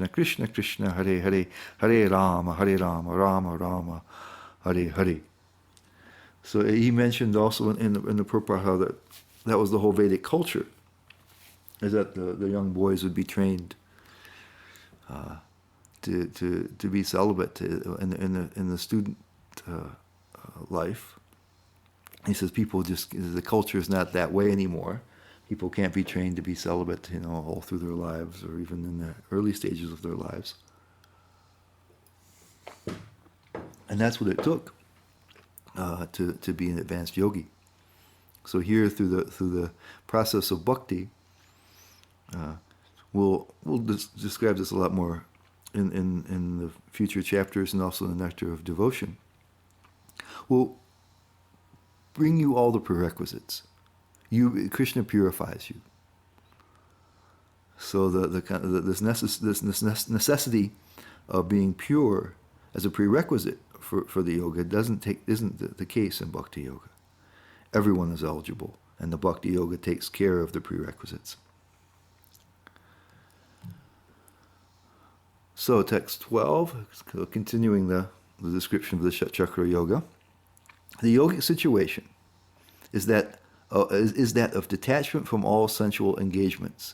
[SPEAKER 1] Krishna Krishna, Hare Hare, Hare Rama, Rama Rama, Hare Hare. So he mentioned also in the purport how that was the whole Vedic culture, is that the young boys would be trained to be celibate in the student life, He says the culture is not that way anymore. People can't be trained to be celibate, all through their lives or even in the early stages of their lives. And that's what it took to be an advanced yogi. So here, through the process of bhakti, we'll describe this a lot more in the future chapters and also in the Nectar of Devotion. We'll bring you all the prerequisites. Krishna purifies you. So this necessity of being pure as a prerequisite for the yoga isn't the case in Bhakti Yoga. Everyone is eligible, and the Bhakti Yoga takes care of the prerequisites. So text 12, continuing the description of the Chakra Yoga. The yogic situation is that of detachment from all sensual engagements,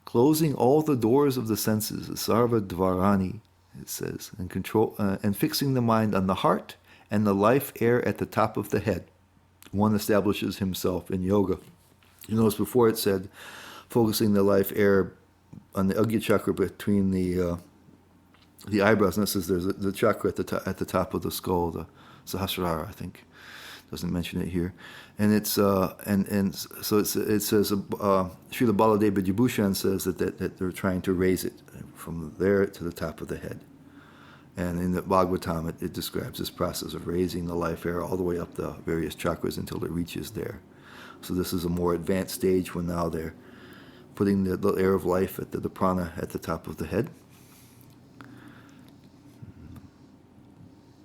[SPEAKER 1] closing all the doors of the senses, sarva dvarani, it says, and fixing the mind on the heart and the life air at the top of the head. One establishes himself in yoga. You notice before it said focusing the life air on the Agya chakra between the eyebrows, and it says there's the chakra at the top of the skull, the Sahasrara, I think. Doesn't mention it here, and it's so it says Srila Baladeva Vibhushan says that they're trying to raise it from there to the top of the head, and in the Bhagavatam it describes this process of raising the life air all the way up the various chakras until it reaches there. So this is a more advanced stage when now they're putting the air of life at the prana at the top of the head,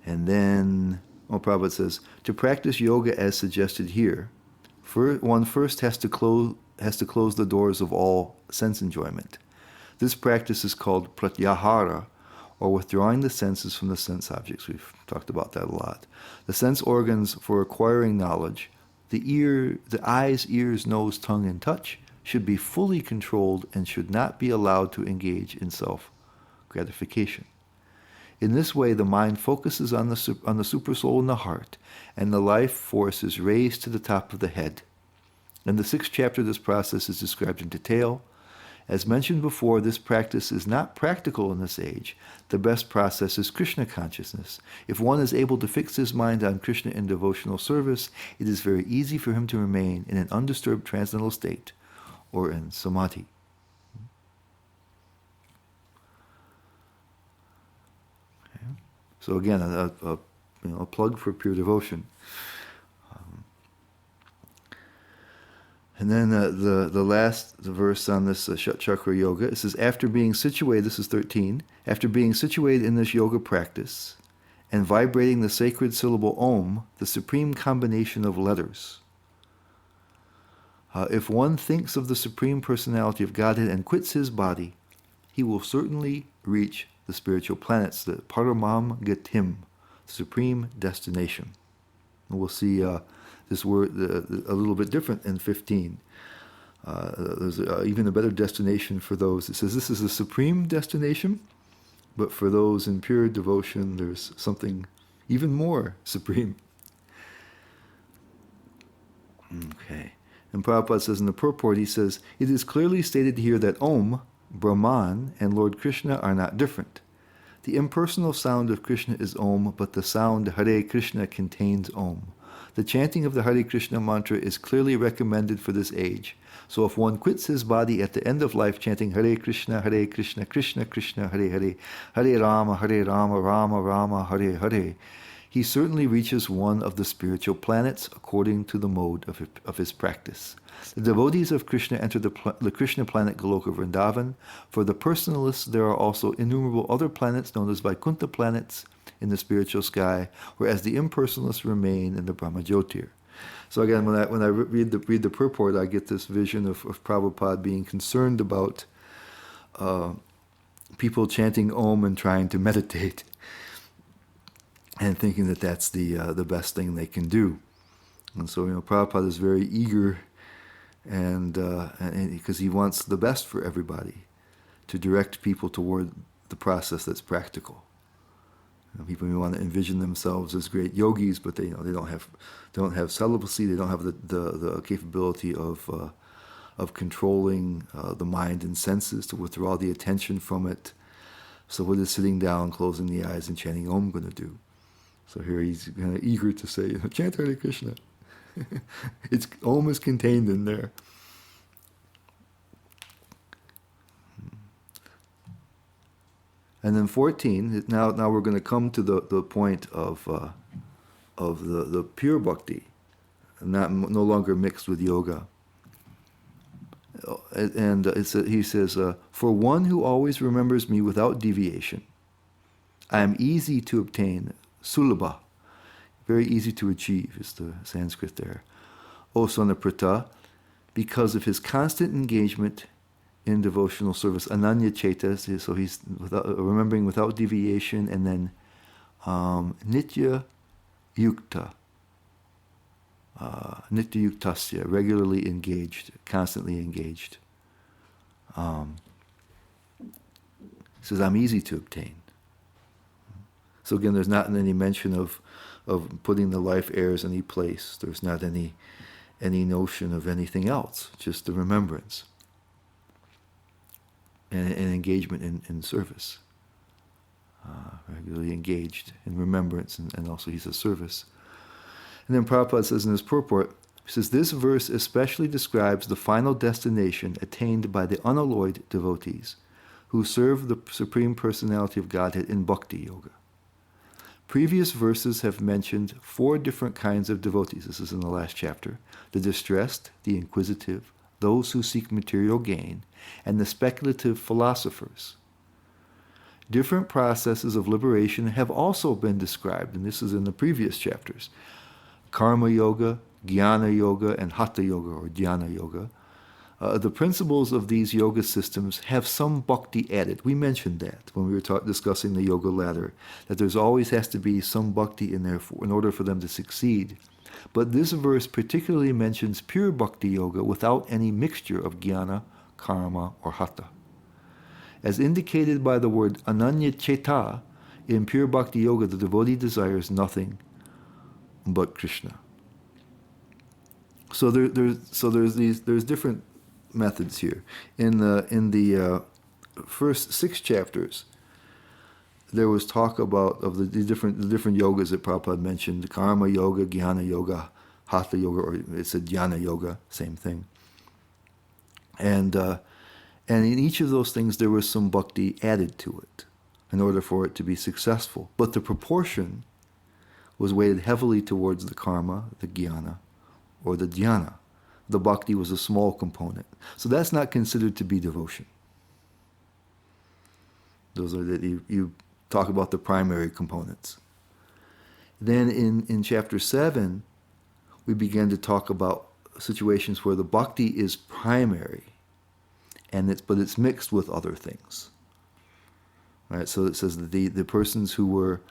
[SPEAKER 1] and then. Prabhupada says, to practice yoga as suggested here, one first has to close the doors of all sense enjoyment. This practice is called pratyahara, or withdrawing the senses from the sense objects. We've talked about that a lot. The sense organs for acquiring knowledge, the eyes, ears, nose, tongue, and touch, should be fully controlled and should not be allowed to engage in self-gratification. In this way, the mind focuses on the supersoul in the heart, and the life force is raised to the top of the head. In the 6th chapter, this process is described in detail. As mentioned before, this practice is not practical in this age. The best process is Krishna consciousness. If one is able to fix his mind on Krishna in devotional service, it is very easy for him to remain in an undisturbed transcendental state, or in samadhi. So again, a plug for pure devotion. And then the last verse on this Chakra Yoga, it says, after being situated, this is 13, after being situated in this yoga practice and vibrating the sacred syllable Om, the supreme combination of letters. If one thinks of the Supreme Personality of Godhead and quits his body, he will certainly reach the spiritual planets, the Paramam Gatim, the supreme destination. And we'll see this word a little bit different in 15. There's even a better destination for those. It says this is the supreme destination, but for those in pure devotion, there's something even more supreme. Okay. And Prabhupada says in the purport, he says, it is clearly stated here that Om, Brahman, and Lord Krishna are not different. The impersonal sound of Krishna is Om, but the sound Hare Krishna contains Om. The chanting of the Hare Krishna mantra is clearly recommended for this age. So if one quits his body at the end of life chanting Hare Krishna, Krishna Krishna, Hare Hare, Hare Rama, Rama Rama, Hare Hare, he certainly reaches one of the spiritual planets according to the mode of his practice. The devotees of Krishna enter the Krishna planet Goloka Vrindavan. For the personalists, there are also innumerable other planets known as Vaikuntha planets in the spiritual sky, whereas the impersonalists remain in the Brahma Jyotir. So again, when I read the purport, I get this vision of Prabhupada being concerned about people chanting Om and trying to meditate, and thinking that that's the best thing they can do. And so, Prabhupada is very eager, and because he wants the best for everybody, to direct people toward the process that's practical. People may want to envision themselves as great yogis, but they don't have celibacy. They don't have the capability of controlling the mind and senses to withdraw the attention from it. So what is sitting down, closing the eyes, and chanting Om going to do? So here he's kind of eager to say, chant Hare Krishna. Om is contained in there. And then 14. Now we're going to come to the point of the pure bhakti, no longer mixed with yoga. And he says, for one who always remembers me without deviation, I am easy to obtain, sulabha, very easy to achieve is the Sanskrit there. O son of Pritha, because of his constant engagement in devotional service, ananya cheta, so he's remembering without deviation, and then nitya yukta, nitya yuktasya, regularly engaged, constantly engaged. He says, I'm easy to obtain. So again, there's not any mention of putting the life heirs any place. There's not any notion of anything else, just the remembrance and engagement in service. Regularly engaged in remembrance and also he says service. And then Prabhupada says in his purport, he says, this verse especially describes the final destination attained by the unalloyed devotees who serve the Supreme Personality of Godhead in Bhakti Yoga. Previous verses have mentioned 4 different kinds of devotees. This is in the last chapter. The distressed, the inquisitive, those who seek material gain, and the speculative philosophers. Different processes of liberation have also been described, and this is in the previous chapters. Karma Yoga, Jnana Yoga, and Hatha Yoga, or Dhyana Yoga. The principles of these yoga systems have some bhakti added. We mentioned that when we were discussing the yoga ladder, that there's always has to be some bhakti in there in order for them to succeed. But this verse particularly mentions pure bhakti yoga without any mixture of jnana, karma, or hatha. As indicated by the word ananya cheta, in pure bhakti yoga the devotee desires nothing but Krishna. So there's different methods here. In the first 6 chapters, there was talk about the different yogas that Prabhupada mentioned: karma yoga, jnana yoga, hatha yoga, or it said dhyana yoga, same thing. And in each of those things there was some bhakti added to it in order for it to be successful. But the proportion was weighted heavily towards the karma, the jnana, or the dhyana. The bhakti was a small component. So that's not considered to be devotion. Those are that you talk about the primary components. Then in chapter 7, we begin to talk about situations where the bhakti is primary, but it's mixed with other things. Right? So it says that the persons who were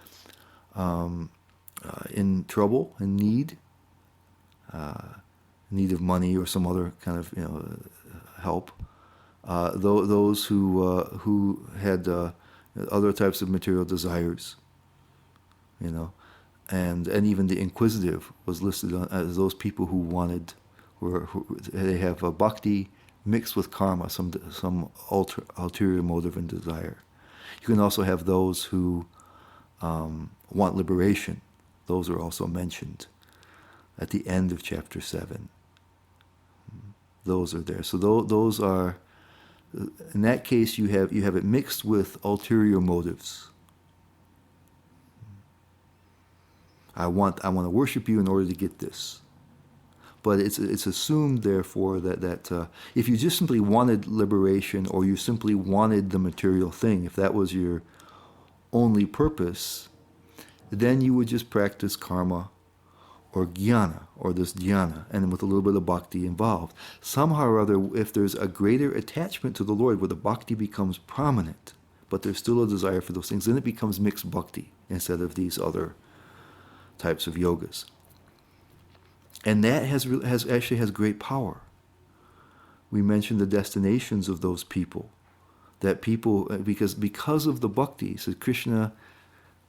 [SPEAKER 1] in trouble, in need of money or some other kind of help, those who had other types of material desires, and even the inquisitive was listed as those people who they have a bhakti mixed with karma, some ulterior motive and desire. You can also have those who want liberation. Those are also mentioned at the end of chapter 7. Those are there. So those are, in that case, you have it mixed with ulterior motives. I want to worship you in order to get this. But it's assumed, therefore, that if you just simply wanted liberation, or you simply wanted the material thing, if that was your only purpose, then you would just practice karma or jnana, or this dhyana, and with a little bit of bhakti involved. Somehow or other, if there's a greater attachment to the Lord, where the bhakti becomes prominent, but there's still a desire for those things, then it becomes mixed bhakti instead of these other types of yogas. And that actually has great power. We mentioned the destinations of those people. That people, because of the bhakti, so Krishna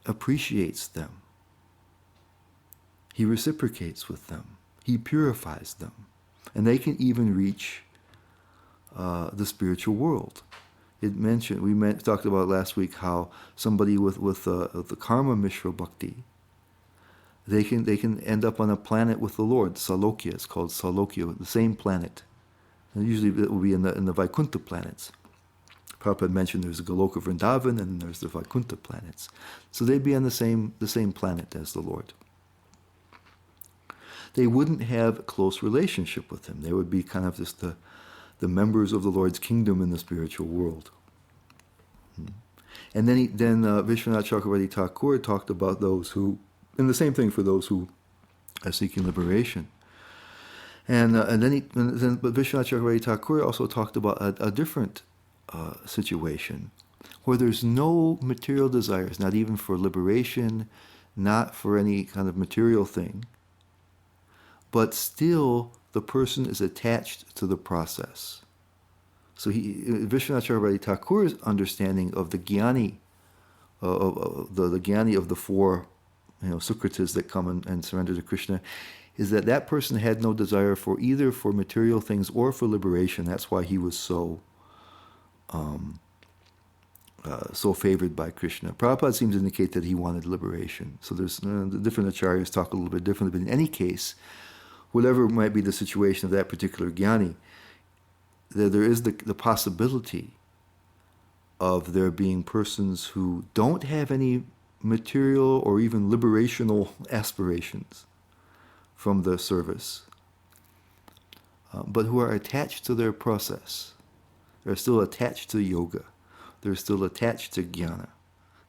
[SPEAKER 1] appreciates them. He reciprocates with them. He purifies them. And they can even reach the spiritual world. We talked about last week how somebody with the karma mishra bhakti, they can end up on a planet with the Lord, Salokya. It's called Salokya, the same planet. And usually it will be in the Vaikuntha planets. Prabhupada mentioned there's the Goloka Vrindavan and there's the Vaikuntha planets. So they'd be on the same planet as the Lord. They wouldn't have a close relationship with him. They would be kind of just the members of the Lord's kingdom in the spiritual world. And then Vishwanath Chakravarti Thakur talked about those who, and the same thing for those who are seeking liberation. But Vishwanath Chakravarti Thakur also talked about a different situation where there's no material desires, not even for liberation, not for any kind of material thing, but still the person is attached to the process. So Vishwanath Chakravarti Thakur's understanding of the jnani, the jnani of the four Sukratas that come and surrender to Krishna, is that person had no desire for either for material things or for liberation. That's why he was so favored by Krishna. Prabhupada seems to indicate that he wanted liberation. So there's the different acharyas talk a little bit differently, but in any case, whatever might be the situation of that particular jnani, there is the possibility of there being persons who don't have any material or even liberational aspirations from the service, but who are attached to their process. They're still attached to yoga. They're still attached to jnana.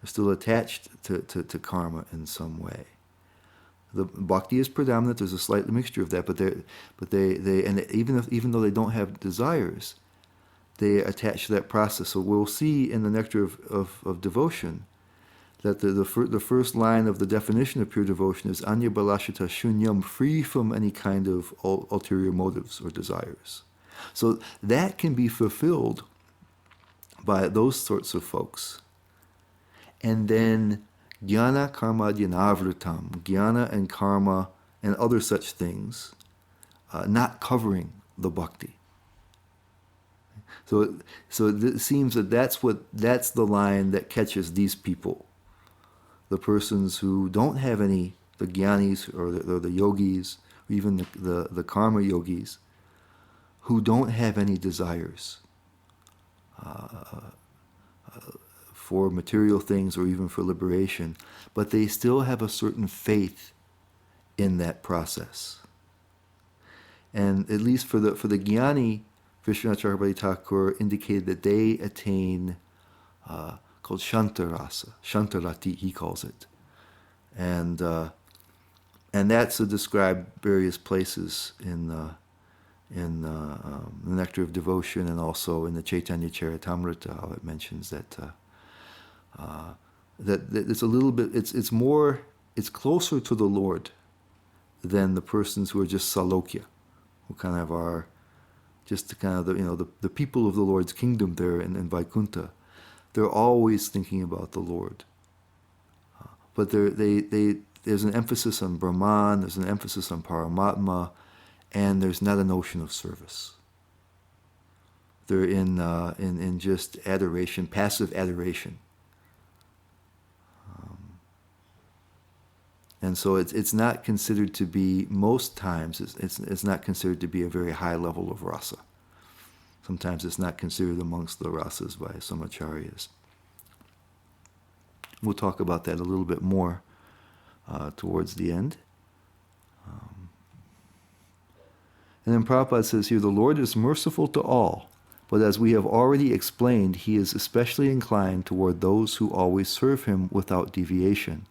[SPEAKER 1] They're still attached to karma in some way. The bhakti is predominant. There's a slight mixture of that, but even though they don't have desires, they attach to that process. So we'll see in the nectar of devotion that the first line of the definition of pure devotion is anya balashita shunyam, free from any kind of ulterior motives or desires. So that can be fulfilled by those sorts of folks. And then jnana karma dhyanavritam, jnana and karma and other such things, not covering the bhakti. So it seems that that's the line that catches these people, the persons who don't have any, the jnanis or the yogis, or even the karma yogis, who don't have any desires for material things or even for liberation, but they still have a certain faith in that process. And at least for the jnani, Vishwanath Chakravarti Thakur indicated that they attain called Shantarasa, Shantarati he calls it, and that's described various places in the Nectar of Devotion and also in the Chaitanya Charitamrita. How it mentions that it's a little bit, it's closer to the Lord than the persons who are just salokya, who kind of are just kind of the people of the Lord's kingdom there in Vaikuntha. They're always thinking about the Lord, but there's an emphasis on Brahman, there's an emphasis on Paramatma, and there's not a notion of service. They're in just adoration, passive adoration. And so it's not considered to be, most times, it's not considered to be a very high level of rasa. Sometimes it's not considered amongst the rasas by some acharyas. We'll talk about that a little bit more towards the end. And then Prabhupada says here, the Lord is merciful to all, but as we have already explained, he is especially inclined toward those who always serve him without deviation.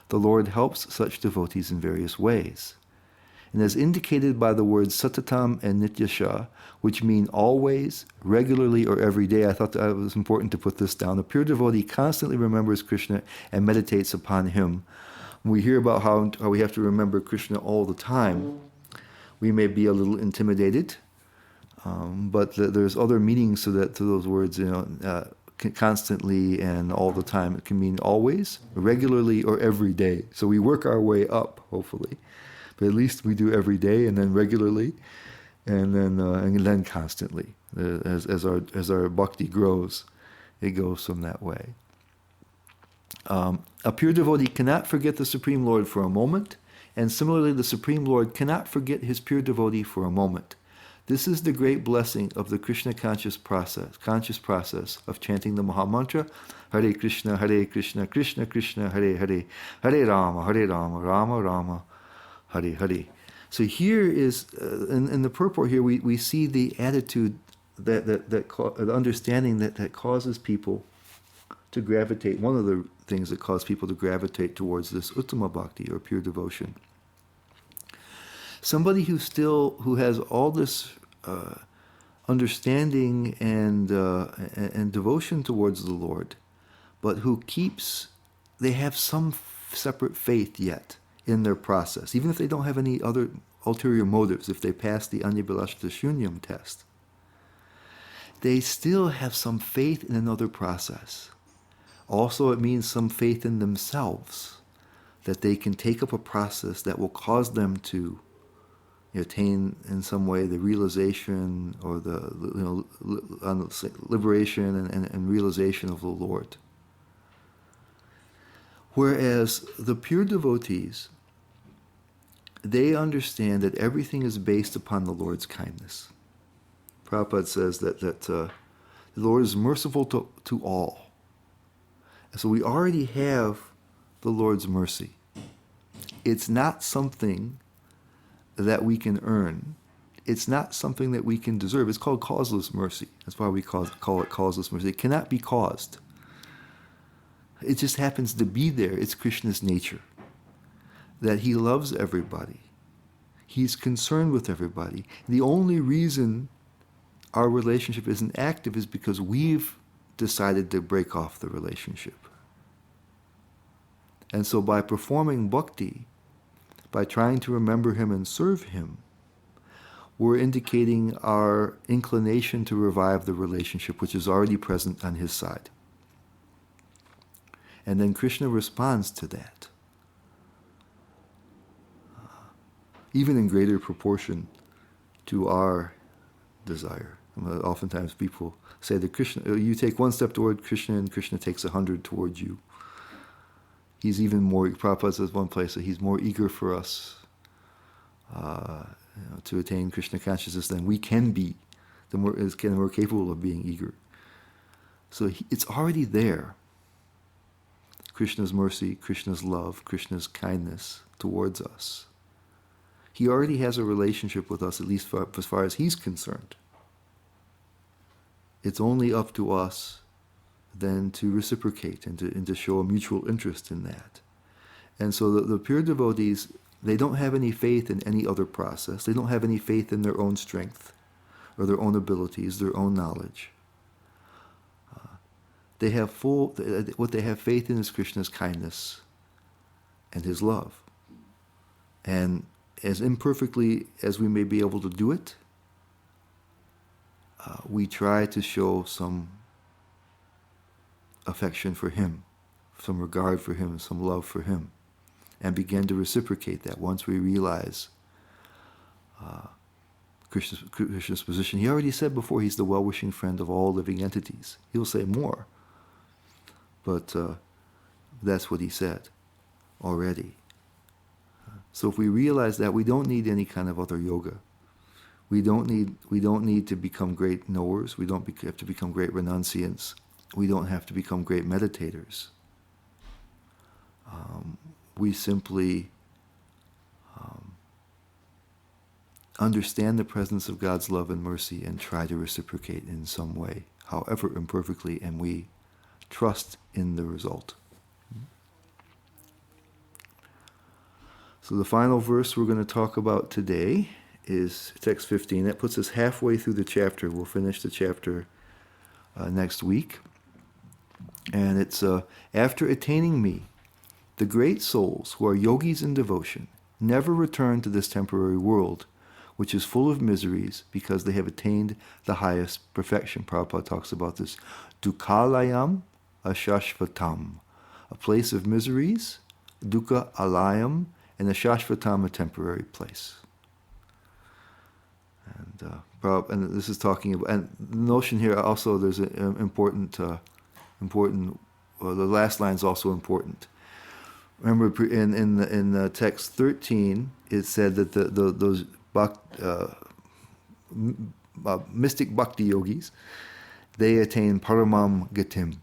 [SPEAKER 1] The Lord helps such devotees in various ways. And as indicated by the words satatam and nityasha, which mean always, regularly, or every day, I thought that it was important to put this down. A pure devotee constantly remembers Krishna and meditates upon him. When we hear about how we have to remember Krishna all the time, we may be a little intimidated, but there's other meanings to those words. constantly and all the time. It can mean always, regularly, or every day. So we work our way up, hopefully. But at least we do every day, and then regularly, and then constantly. As our bhakti grows, it goes from that way. A pure devotee cannot forget the Supreme Lord for a moment, and similarly the Supreme Lord cannot forget his pure devotee for a moment. This is the great blessing of the Krishna conscious process of chanting the Mahamantra, Hare Krishna, Krishna Krishna, Hare Hare, Hare Rama, Rama Rama, Hare Hare. So here is, in the purport here, we see the attitude, the understanding that causes people to gravitate, one of the things that cause people to gravitate towards this Uttama Bhakti, or pure devotion. Somebody who has all this understanding and devotion towards the Lord, but they have some separate faith yet in their process, even if they don't have any other ulterior motives, if they pass the Anyabilashta Shunyam test, they still have some faith in another process. Also, it means some faith in themselves, that they can take up a process that will cause them to attain in some way the realization or the liberation and realization of the Lord. Whereas the pure devotees, they understand that everything is based upon the Lord's kindness. Prabhupada says that the Lord is merciful to all. So we already have the Lord's mercy. It's not something that we can earn. It's not something that we can deserve. It's called causeless mercy. That's why we call it causeless mercy. It cannot be caused. It just happens to be there. It's Krishna's nature. That he loves everybody. He's concerned with everybody. The only reason our relationship isn't active is because we've decided to break off the relationship. And so by performing bhakti, by trying to remember him and serve him, we're indicating our inclination to revive the relationship, which is already present on his side. And then Krishna responds to that, even in greater proportion to our desire. Oftentimes people say that Krishna, you take one step toward Krishna and Krishna takes 100 towards you. He's even more, Prabhupada says one place that he's more eager for us to attain Krishna consciousness than we can be, than we're capable of being eager. So it's already there. Krishna's mercy, Krishna's love, Krishna's kindness towards us. He already has a relationship with us, at least as far as he's concerned. It's only up to us then to reciprocate and to show a mutual interest in that. And so the pure devotees, they don't have any faith in any other process. They don't have any faith in their own strength or their own abilities, their own knowledge. They have what they have faith in is Krishna's kindness and his love. And as imperfectly as we may be able to do it, we try to show some affection for him, some regard for him, some love for him, and begin to reciprocate that once we realize Krishna's position. He already said before he's the well-wishing friend of all living entities. He'll say more, but that's what he said already. So if we realize that, we don't need any kind of other yoga. We don't need to become great knowers. We don't have to become great renunciants. We don't have to become great meditators. We simply understand the presence of God's love and mercy and try to reciprocate in some way, however imperfectly, and we trust in the result. So the final verse we're going to talk about today is text 15. That puts us halfway through the chapter. We'll finish the chapter next week. And it's, after attaining me, the great souls who are yogis in devotion never return to this temporary world, which is full of miseries, because they have attained the highest perfection. Prabhupada talks about this. Dukhalayam ashashvatam, a place of miseries, dukkha alayam, and ashashvatam, a temporary place. And this is talking about, and the notion here also, there's an important, the last line is also important. Remember, in text 13, it said that those mystic bhakti yogis, they attain paramam gatim,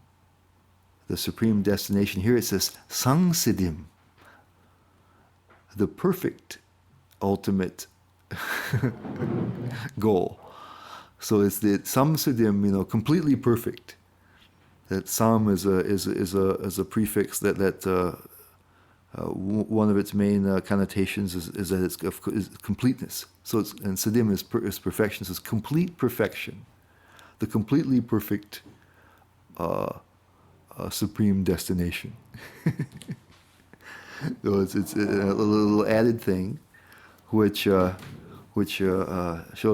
[SPEAKER 1] the supreme destination. Here it says sangsiddhim, the perfect, ultimate goal. So it's the samsiddhim, completely perfect. That sam is a prefix that one of its main connotations is that it's completeness. So and siddhim is perfection. So it's complete perfection, the completely perfect supreme destination. So it's a little added thing, which shows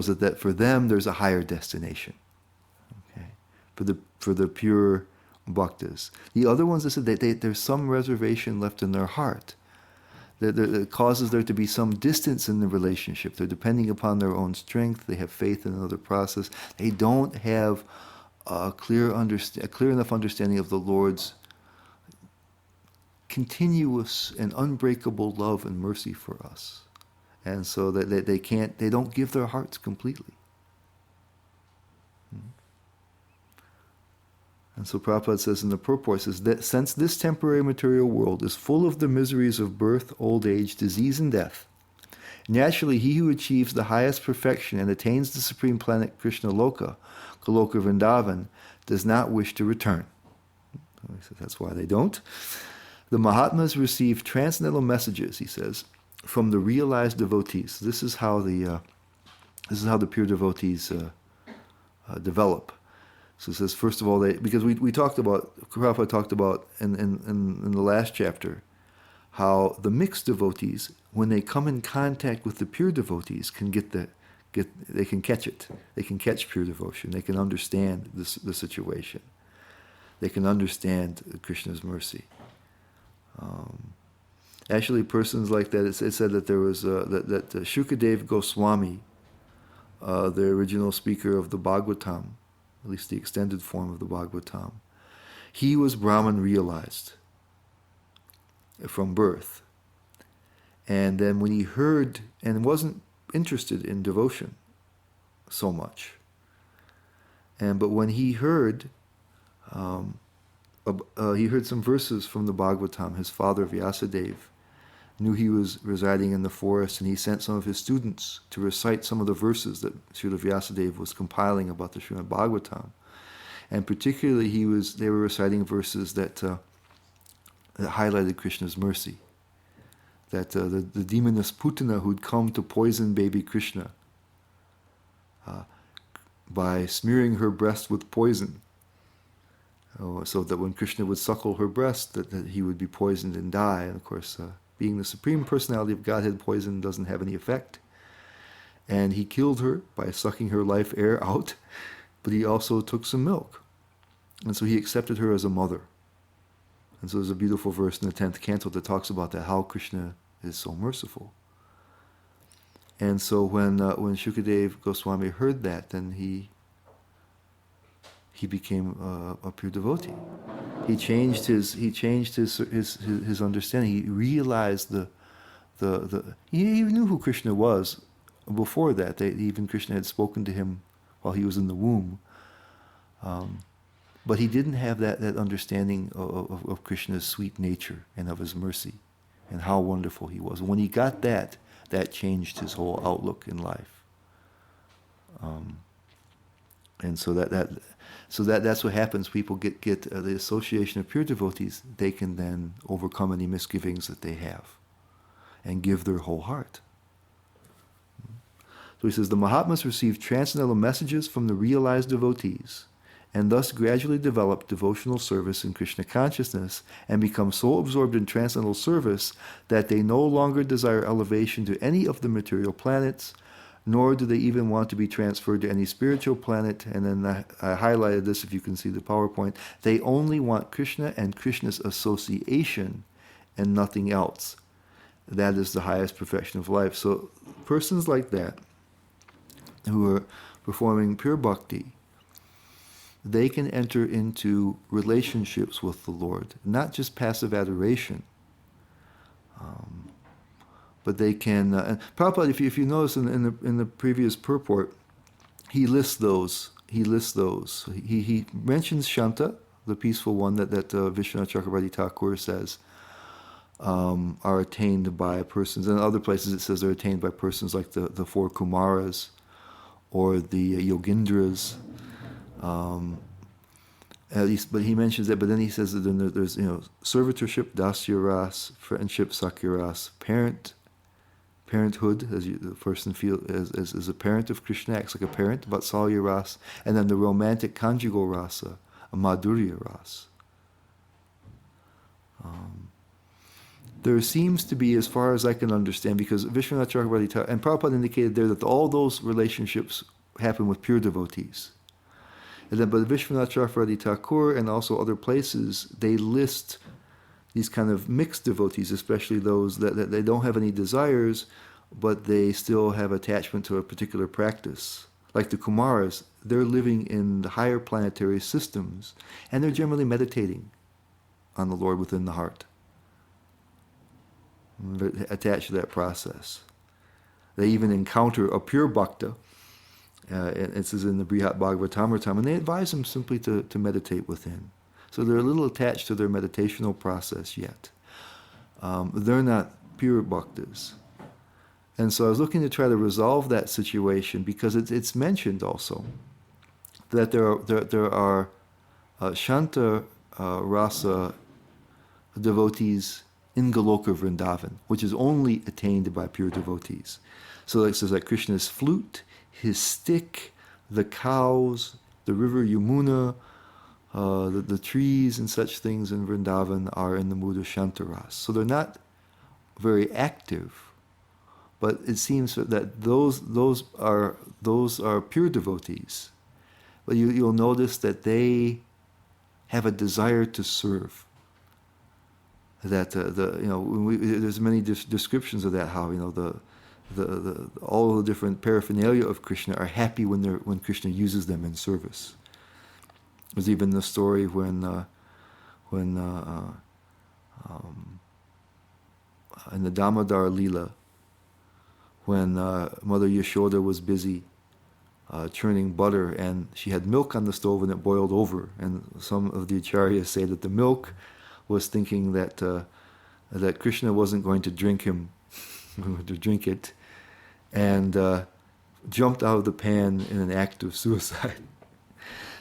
[SPEAKER 1] that for them there's a higher destination. Okay, for the pure bhaktas. The other ones, that said there's some reservation left in their heart. That causes there to be some distance in the relationship. They're depending upon their own strength. They have faith in another process. They don't have a clear enough understanding of the Lord's continuous and unbreakable love and mercy for us. And so that they don't give their hearts completely. And so Prabhupada says in the purport, says that since this temporary material world is full of the miseries of birth, old age, disease, and death, naturally he who achieves the highest perfection and attains the supreme planet Krishna Loka, Goloka Vrindavan, does not wish to return. So he says that's why they don't. The Mahatmas receive transcendental messages, he says, from the realized devotees. This is how the pure devotees develop. So it says, first of all, because we talked about, Prabhupada talked about in the last chapter, how the mixed devotees, when they come in contact with the pure devotees, they can catch it. They can catch pure devotion. They can understand the situation. They can understand Krishna's mercy. Actually, persons like that, it said that there was that Shukadev Goswami, the original speaker of the Bhagavatam, at least the extended form of the Bhagavatam, he was Brahman realized from birth. And then when he heard, and wasn't interested in devotion so much, but when he heard some verses from the Bhagavatam, his father Vyasadeva knew he was residing in the forest, and he sent some of his students to recite some of the verses that Srila Vyasadeva was compiling about the Srimad Bhagavatam. And particularly they were reciting verses that highlighted Krishna's mercy. That the demoness Putana who'd come to poison baby Krishna by smearing her breast with poison, so that when Krishna would suckle her breast, that he would be poisoned and die. And of course, being the Supreme Personality of Godhead, poison doesn't have any effect. And he killed her by sucking her life air out, but he also took some milk. And so he accepted her as a mother. And so there's a beautiful verse in the 10th canto that talks about that, how Krishna is so merciful. And so when Shukadev Goswami heard that, then he became a pure devotee. He changed his understanding. He realized he knew who Krishna was before that. Even Krishna had spoken to him while he was in the womb. But he didn't have that understanding of Krishna's sweet nature and of his mercy and how wonderful he was. When he got that changed his whole outlook in life. And so that's what happens. People get the association of pure devotees. They can then overcome any misgivings that they have and give their whole heart. So he says, the Mahatmas receive transcendental messages from the realized devotees, and thus gradually develop devotional service in Krishna consciousness and become so absorbed in transcendental service that they no longer desire elevation to any of the material planets, nor do they even want to be transferred to any spiritual planet. And then I highlighted this, if you can see the PowerPoint. They only want Krishna and Krishna's association and nothing else. That is the highest perfection of life. So persons like that, who are performing pure bhakti, they can enter into relationships with the Lord, not just passive adoration. But they can, and Prabhupada, if you notice in the previous purport, he lists those. He mentions Shanta, the peaceful one that Vishwanath Chakrabarti Thakur says are attained by persons. And in other places it says they're attained by persons like the four Kumaras or the Yogindras. At least, but he mentions that. But then he says that there's servitorship, dasya ras, friendship, sakya ras, parenthood, as the person feels as a parent of Krishna, acts like a parent, vatsalya ras, and then the romantic conjugal rasa, a madhurya ras. There seems to be, as far as I can understand, because Vishwanath Chakrabarti and Prabhupada indicated there that all those relationships happen with pure devotees. And then, but Vishwanath Chakrabarti Thakur and also other places, they list these kind of mixed devotees, especially those that they don't have any desires, but they still have attachment to a particular practice. Like the Kumaras, they're living in the higher planetary systems, and they're generally meditating on the Lord within the heart. They're attached to that process. They even encounter a pure bhakta. It says in the Brihat Bhagavatamritam, and they advise them simply to meditate within. So they're a little attached to their meditational process yet. They're not pure bhaktas. And so I was looking to try to resolve that situation, because it's mentioned also that there are Shanta Rasa devotees in Goloka Vrindavan, which is only attained by pure devotees. So it says that Krishna's flute, his stick, the cows, the river Yamuna, the trees and such things in Vrindavan are in the mood of Shantaras. So they're not very active, but it seems that those are pure devotees. But you'll notice that they have a desire to serve. That there's many descriptions of that, how all the different paraphernalia of Krishna are happy when Krishna uses them in service. There's even the story when in the Damodar Leela, when Mother Yashoda was busy churning butter, and she had milk on the stove and it boiled over, and some of the acharyas say that the milk was thinking that Krishna wasn't going to drink it, and jumped out of the pan in an act of suicide.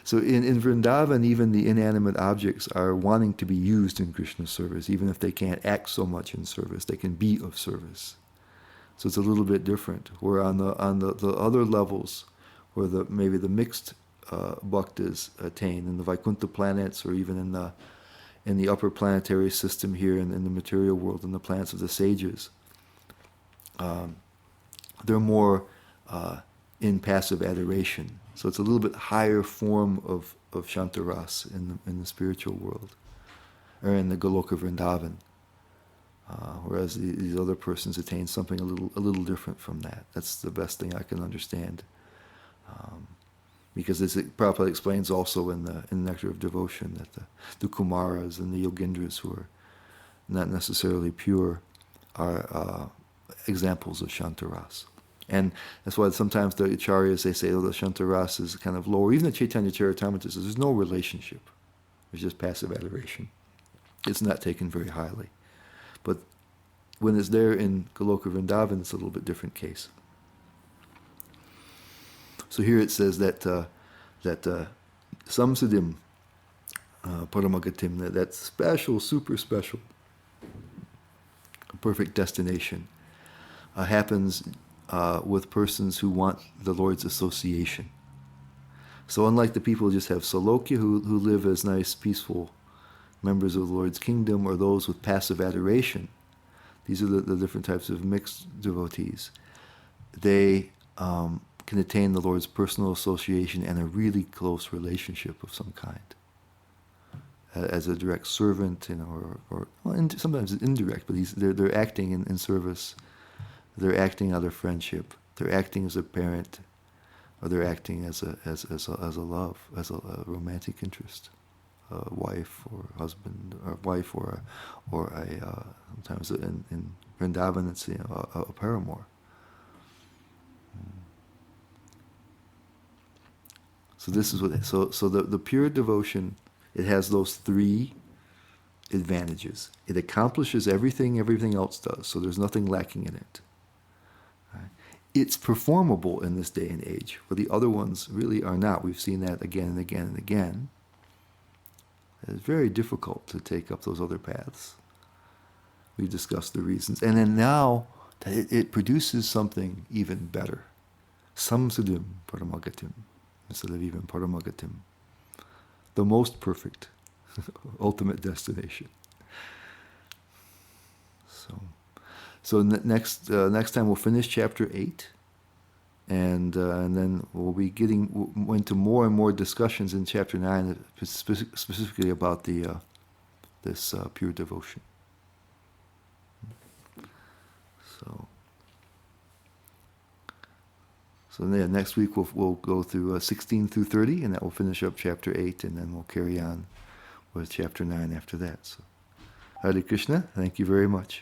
[SPEAKER 1] So in Vrindavan, even the inanimate objects are wanting to be used in Krishna's service. Even if they can't act so much in service, they can be of service. So it's a little bit different. Where on the other levels, where maybe the mixed bhaktas attain in the Vaikuntha planets, or even in the upper planetary system here in the material world, in the planets of the sages, they're more in passive adoration. So it's a little bit higher form of Shantaras in the spiritual world, or in the Goloka Vrindavan. Whereas these other persons attain something a little different from that. That's the best thing I can understand. Because as Prabhupada explains also in the Nectar of Devotion, that the Kumaras and the Yogindras, who are not necessarily pure, are examples of Shantaras. And that's why sometimes the acharyas, they say, the Shantaras is kind of lower. Even the Chaitanya Charitamrita says there's no relationship. There's just passive adoration. It's not taken very highly. But when it's there in Goloka Vrindavan, it's a little bit different case. So here it says that samsiddhim paramagatim, that special, super special, perfect destination, happens with persons who want the Lord's association. So unlike the people who just have salokya, who live as nice, peaceful members of the Lord's kingdom, or those with passive adoration, these are the different types of mixed devotees. They can attain the Lord's personal association and a really close relationship of some kind, as a direct servant, or sometimes indirect, but they're acting in service. They're acting out of friendship. They're acting as a parent, or they're acting as a love, as a romantic interest, a wife or husband, or wife or a sometimes in Vrindavan it's a paramour. So this is what. So the pure devotion, it has those three advantages. It accomplishes everything else does. So there's nothing lacking in it. Right? It's performable in this day and age, where the other ones really are not. We've seen that again and again and again. It's very difficult to take up those other paths. We discussed the reasons, and then now that it produces something even better. Samsudim paramagatim, instead of even paramagatim. The most perfect, ultimate destination. So next time we'll finish chapter 8, and then we'll be getting into more and more discussions in chapter 9, specifically about this pure devotion. So yeah, next week we'll go through 16 through 30, and that will finish up chapter 8, and then we'll carry on with chapter 9 after that. So, Hare Krishna, thank you very much.